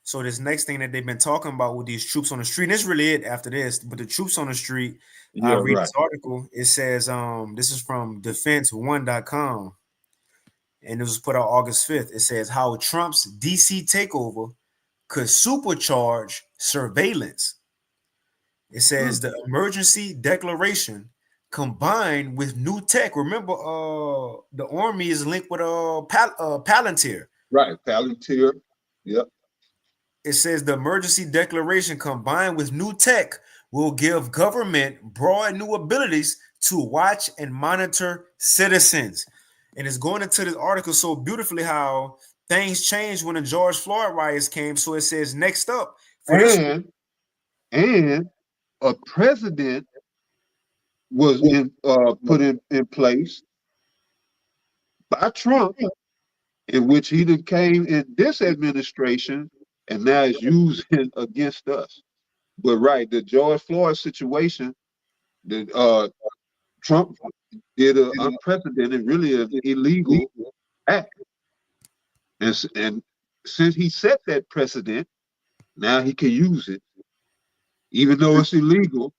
so this next thing that they've been talking about with these troops on the street, and this really it after this, but the troops on the street, I read this article. It says, this is from defense1.com, and it was put out August 5th. It says how Trump's DC takeover could supercharge surveillance. It says the emergency declaration combined with new tech. Remember, the Army is linked with Palantir. Right, Palantir. Yep. It says the emergency declaration combined with new tech will give government broad new abilities to watch and monitor citizens. And it's going into this article so beautifully how things changed when the George Floyd riots came. So it says next up. And a president was put in place by Trump, in which he then came in this administration and now is using against us. But right, the George Floyd situation, Trump did an unprecedented, really an illegal act. And since he set that precedent, now he can use it, even though it's illegal,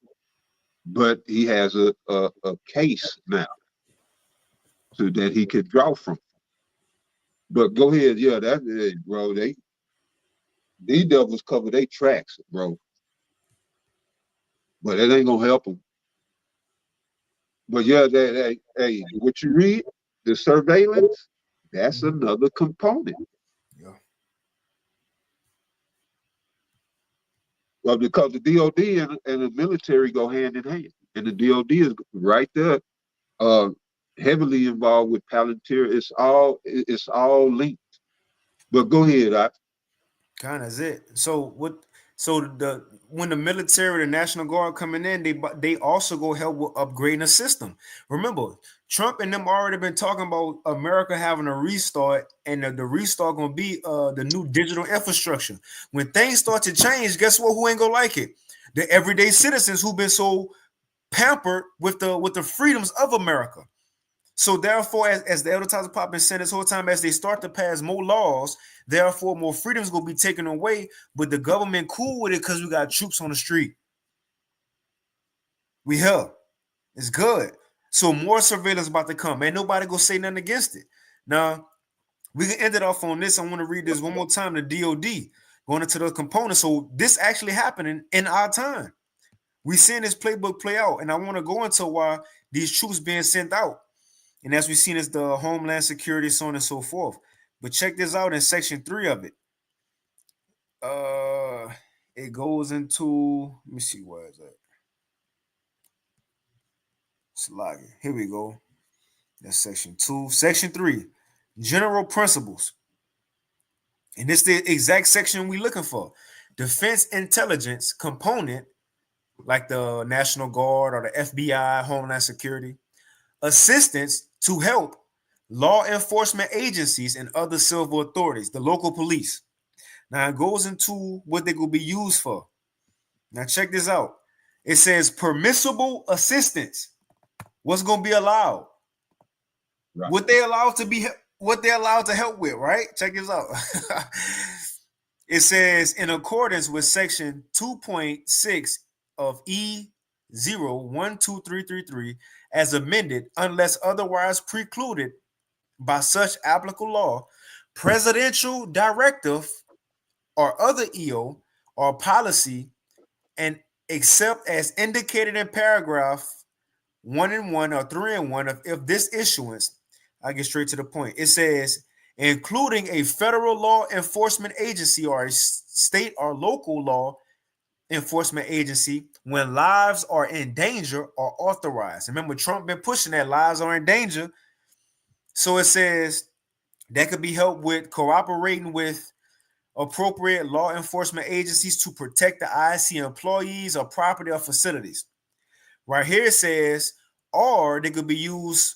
but he has a case now so that he can draw from. But go ahead, yeah, bro, these devils cover their tracks, bro. But it ain't gonna help them. But yeah, hey, what you read, the surveillance, that's another component. Yeah. Well, because the DOD and the military go hand in hand, and the DOD is right there, heavily involved with Palantir. It's all linked. But go ahead, Kind of is it. So when the military, the National Guard coming in, they also go help with upgrading the system. Remember, Trump and them already been talking about America having a restart, and the restart gonna be the new digital infrastructure. When things start to change, guess what? Who ain't gonna like it? The everyday citizens who've been so pampered with the freedoms of America. So therefore, as the advertisers pop been saying this whole time, as they start to pass more laws, therefore more freedoms gonna be taken away. But the government cool with it because we got troops on the street. We here. It's good. So more surveillance about to come. Ain't nobody gonna say nothing against it. Now we can end it off on this. I want to read this one more time. The DOD going into the components. So this actually happening in our time. We seeing this playbook play out, and I want to go into why these troops being sent out. And as we've seen, it's the Homeland Security, so on and so forth. But check this out in section 3 of it. It goes into, let me see, where is that? Slide. Here we go. That's section 2. Section 3, general principles. And it's the exact section we're looking for. Defense intelligence component, like the National Guard or the FBI, Homeland Security. Assistance to help law enforcement agencies and other civil authorities, the local police. Now it goes into what they will be used for. Now check this out. It says permissible assistance. What's going to be allowed? Right. What they allowed to help with, right? Check this out. It says in accordance with section 2.6 of E012333 as amended, unless otherwise precluded by such applicable law, presidential directive or other EO or policy, and except as indicated in paragraph 1-1 or 3-1 if this issuance, I get straight to the point. It says, including a federal law enforcement agency or a state or local law enforcement agency when lives are in danger are authorized. Remember, Trump been pushing that lives are in danger. So it says that could be helped with cooperating with appropriate law enforcement agencies to protect the IC employees or property or facilities. Right here it says, or they could be used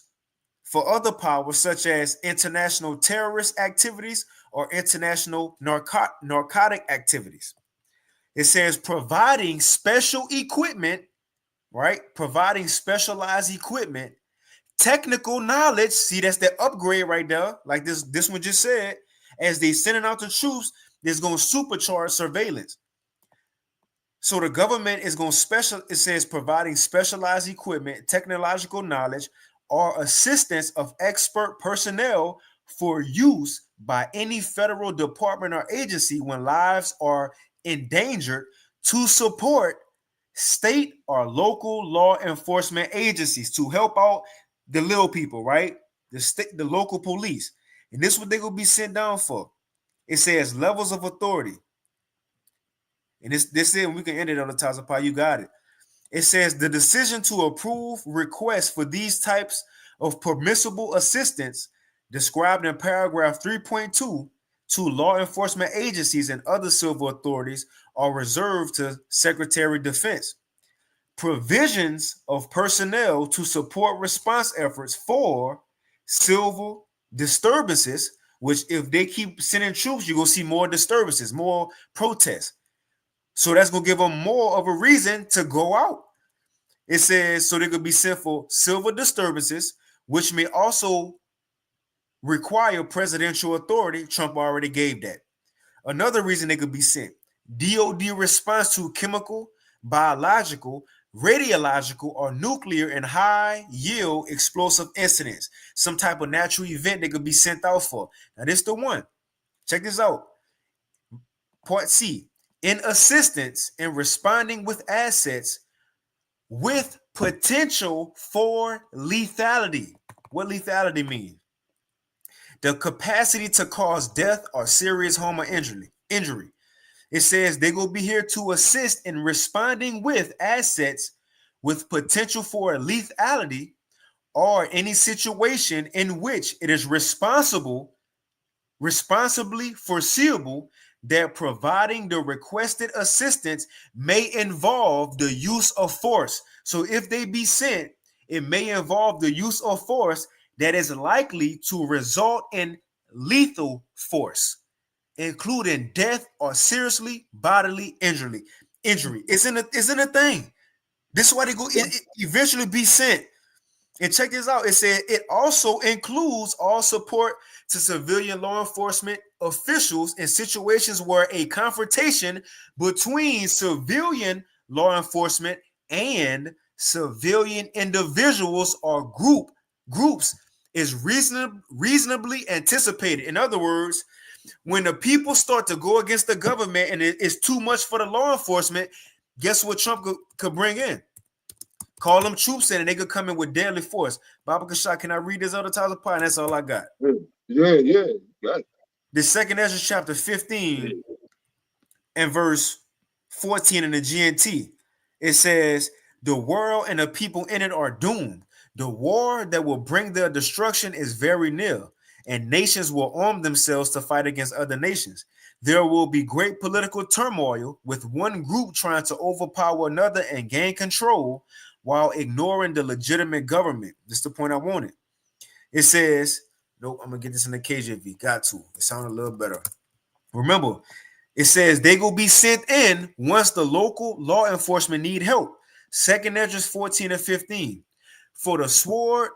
for other powers such as international terrorist activities or international narcotic activities. It says providing special equipment, right? Providing specialized equipment, technical knowledge. See, that's the upgrade right there. Like this one just said, as they sending out the troops, there's going to supercharge surveillance. So the government is going to it says providing specialized equipment, technological knowledge, or assistance of expert personnel for use by any federal department or agency when lives are endangered to support state or local law enforcement agencies to help out the little people, right? The local police. And this is what they will be sent down for. It says levels of authority. And this is, we can end it on the Tazapah. You got it. It says the decision to approve requests for these types of permissible assistance described in paragraph 3.2 to law enforcement agencies and other civil authorities are reserved to Secretary of Defense. Provisions of personnel to support response efforts for civil disturbances, which if they keep sending troops, you're going to see more disturbances, more protests. So that's going to give them more of a reason to go out. It says so they could be sent for civil disturbances, which may also require presidential authority. Trump already gave that. Another reason they could be sent, DOD response to chemical, biological, radiological, or nuclear and high yield explosive incidents, some type of natural event they could be sent out for. Now, this is the one. Check this out. Part C, in assistance in responding with assets with potential for lethality. What lethality means? The capacity to cause death or serious harm or injury. It says they will be here to assist in responding with assets with potential for lethality or any situation in which it is responsibly foreseeable that providing the requested assistance may involve the use of force. So if they be sent, it may involve the use of force that is likely to result in lethal force, including death or seriously bodily injury. Isn't a thing. This is why they go eventually be sent. And check this out. It said it also includes all support to civilian law enforcement officials in situations where a confrontation between civilian law enforcement and civilian individuals or groups is reasonably anticipated. In other words, when the people start to go against the government and it's too much for the law enforcement, guess what Trump could bring in? Call them troops in and they could come in with deadly force. Baba Kashak, can I read this other Tazapah? And that's all I got. Yeah. Got it. The second Ezra chapter 15 and verse 14 in the GNT, it says, the world and the people in it are doomed. The war that will bring their destruction is very near, and nations will arm themselves to fight against other nations. There will be great political turmoil with one group trying to overpower another and gain control while ignoring the legitimate government. This is the point I wanted. It says, nope, I'm going to get this in the KJV. Got to. It sounded a little better. Remember, it says they will be sent in once the local law enforcement need help. 2nd Ezra 14 and 15. For the sword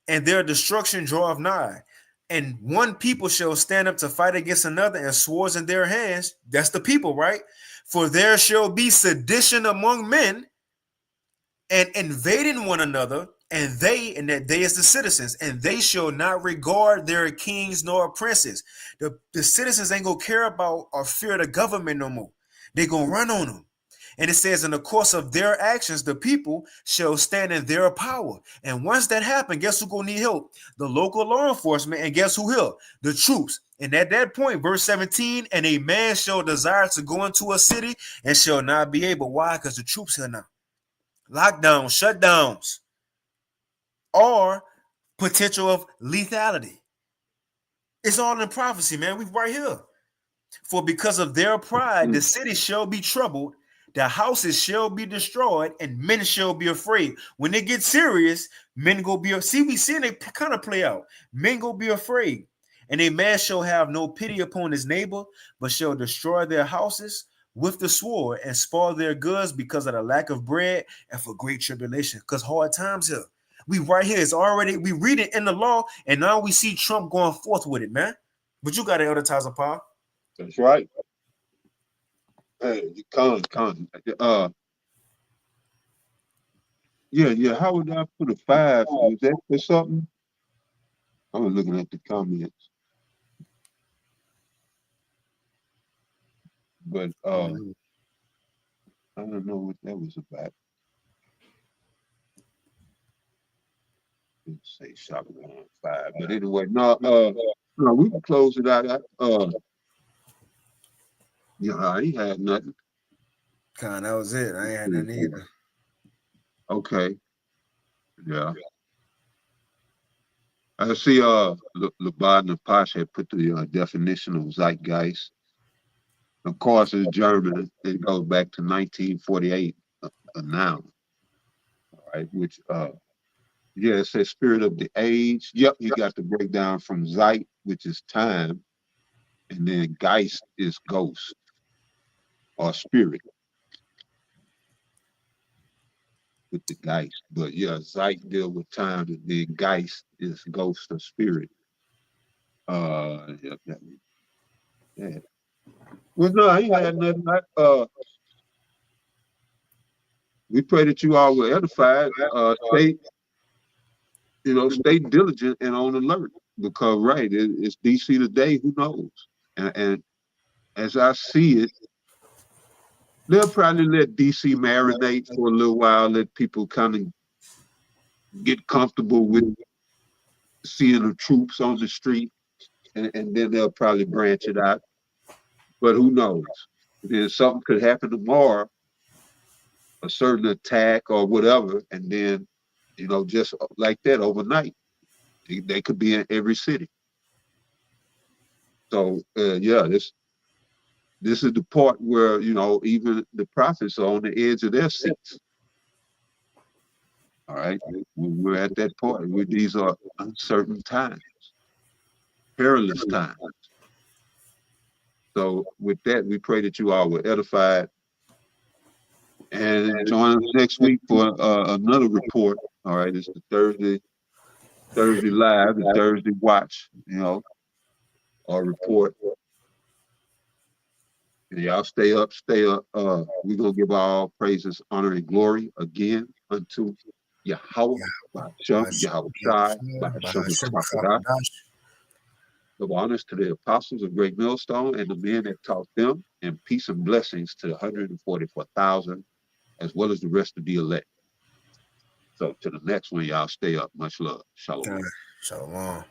and their destruction draweth nigh, and one people shall stand up to fight against another, and swords in their hands. That's the people, right? For there shall be sedition among men, and invading one another, and that they is the citizens, and they shall not regard their kings nor princes. The citizens ain't gonna care about or fear the government no more. They gonna run on them. And it says, in the course of their actions, the people shall stand in their power. And once that happens, guess who gonna need help? The local law enforcement. And guess who here? The troops. And at that point, verse 17, and a man shall desire to go into a city and shall not be able. Why? Because the troops here now. Lockdowns, shutdowns, or potential of lethality. It's all in prophecy, man. We right here. For because of their pride, the city shall be troubled, the houses shall be destroyed, and men shall be afraid. When they get serious, men go be. See, we see it kind of play out. Men go be afraid, and a man shall have no pity upon his neighbor, but shall destroy their houses with the sword and spoil their goods because of the lack of bread and for great tribulation. Because hard times here. We right here. It's already, we read it in the law, and now we see Trump going forth with it, man. But you got to advertise a power. That's right. Hey, you con. Yeah. How would I put a 5? Is that for something? I was looking at the comments. But I don't know what that was about. Let's say shop around 5. But anyway, no, we can close it out. I ain't had nothing. That was it. I ain't had nothing either. Okay. Yeah. I see Laban and Posh had put the definition of zeitgeist. Of course, it's German. It goes back to 1948, a noun. All right, which it says spirit of the age. Yep, you got the breakdown from Zeit, which is time, and then Geist is ghost or spirit with the Geist. But yeah, Zeit deal with time, and then Geist is ghost or spirit. Yeah. Well, no, I ain't had nothing. We pray that you all were edified. Stay diligent and on alert, because it's DC today. Who knows? And as I see it, they'll probably let DC marinate for a little while, let people kind of get comfortable with seeing the troops on the street, and then they'll probably branch it out. But who knows? Then something could happen tomorrow, a certain attack or whatever, and then, just like that overnight, they could be in every city. So, this is the part where, even the prophets are on the edge of their seats. All right, we're at that point where these are uncertain times, perilous times. So with that, we pray that you all were edified, and join us next week for another report. All right, it's the Thursday Live, the Thursday Watch, or report. And y'all stay up. We're gonna give all praises, honor, and glory again unto Yahweh, of honors to the apostles of Great Millstone and the men that taught them, and peace and blessings to the 144,000, as well as the rest of the elect. So to the next one, y'all stay up. Much love. Shalom. Shalom.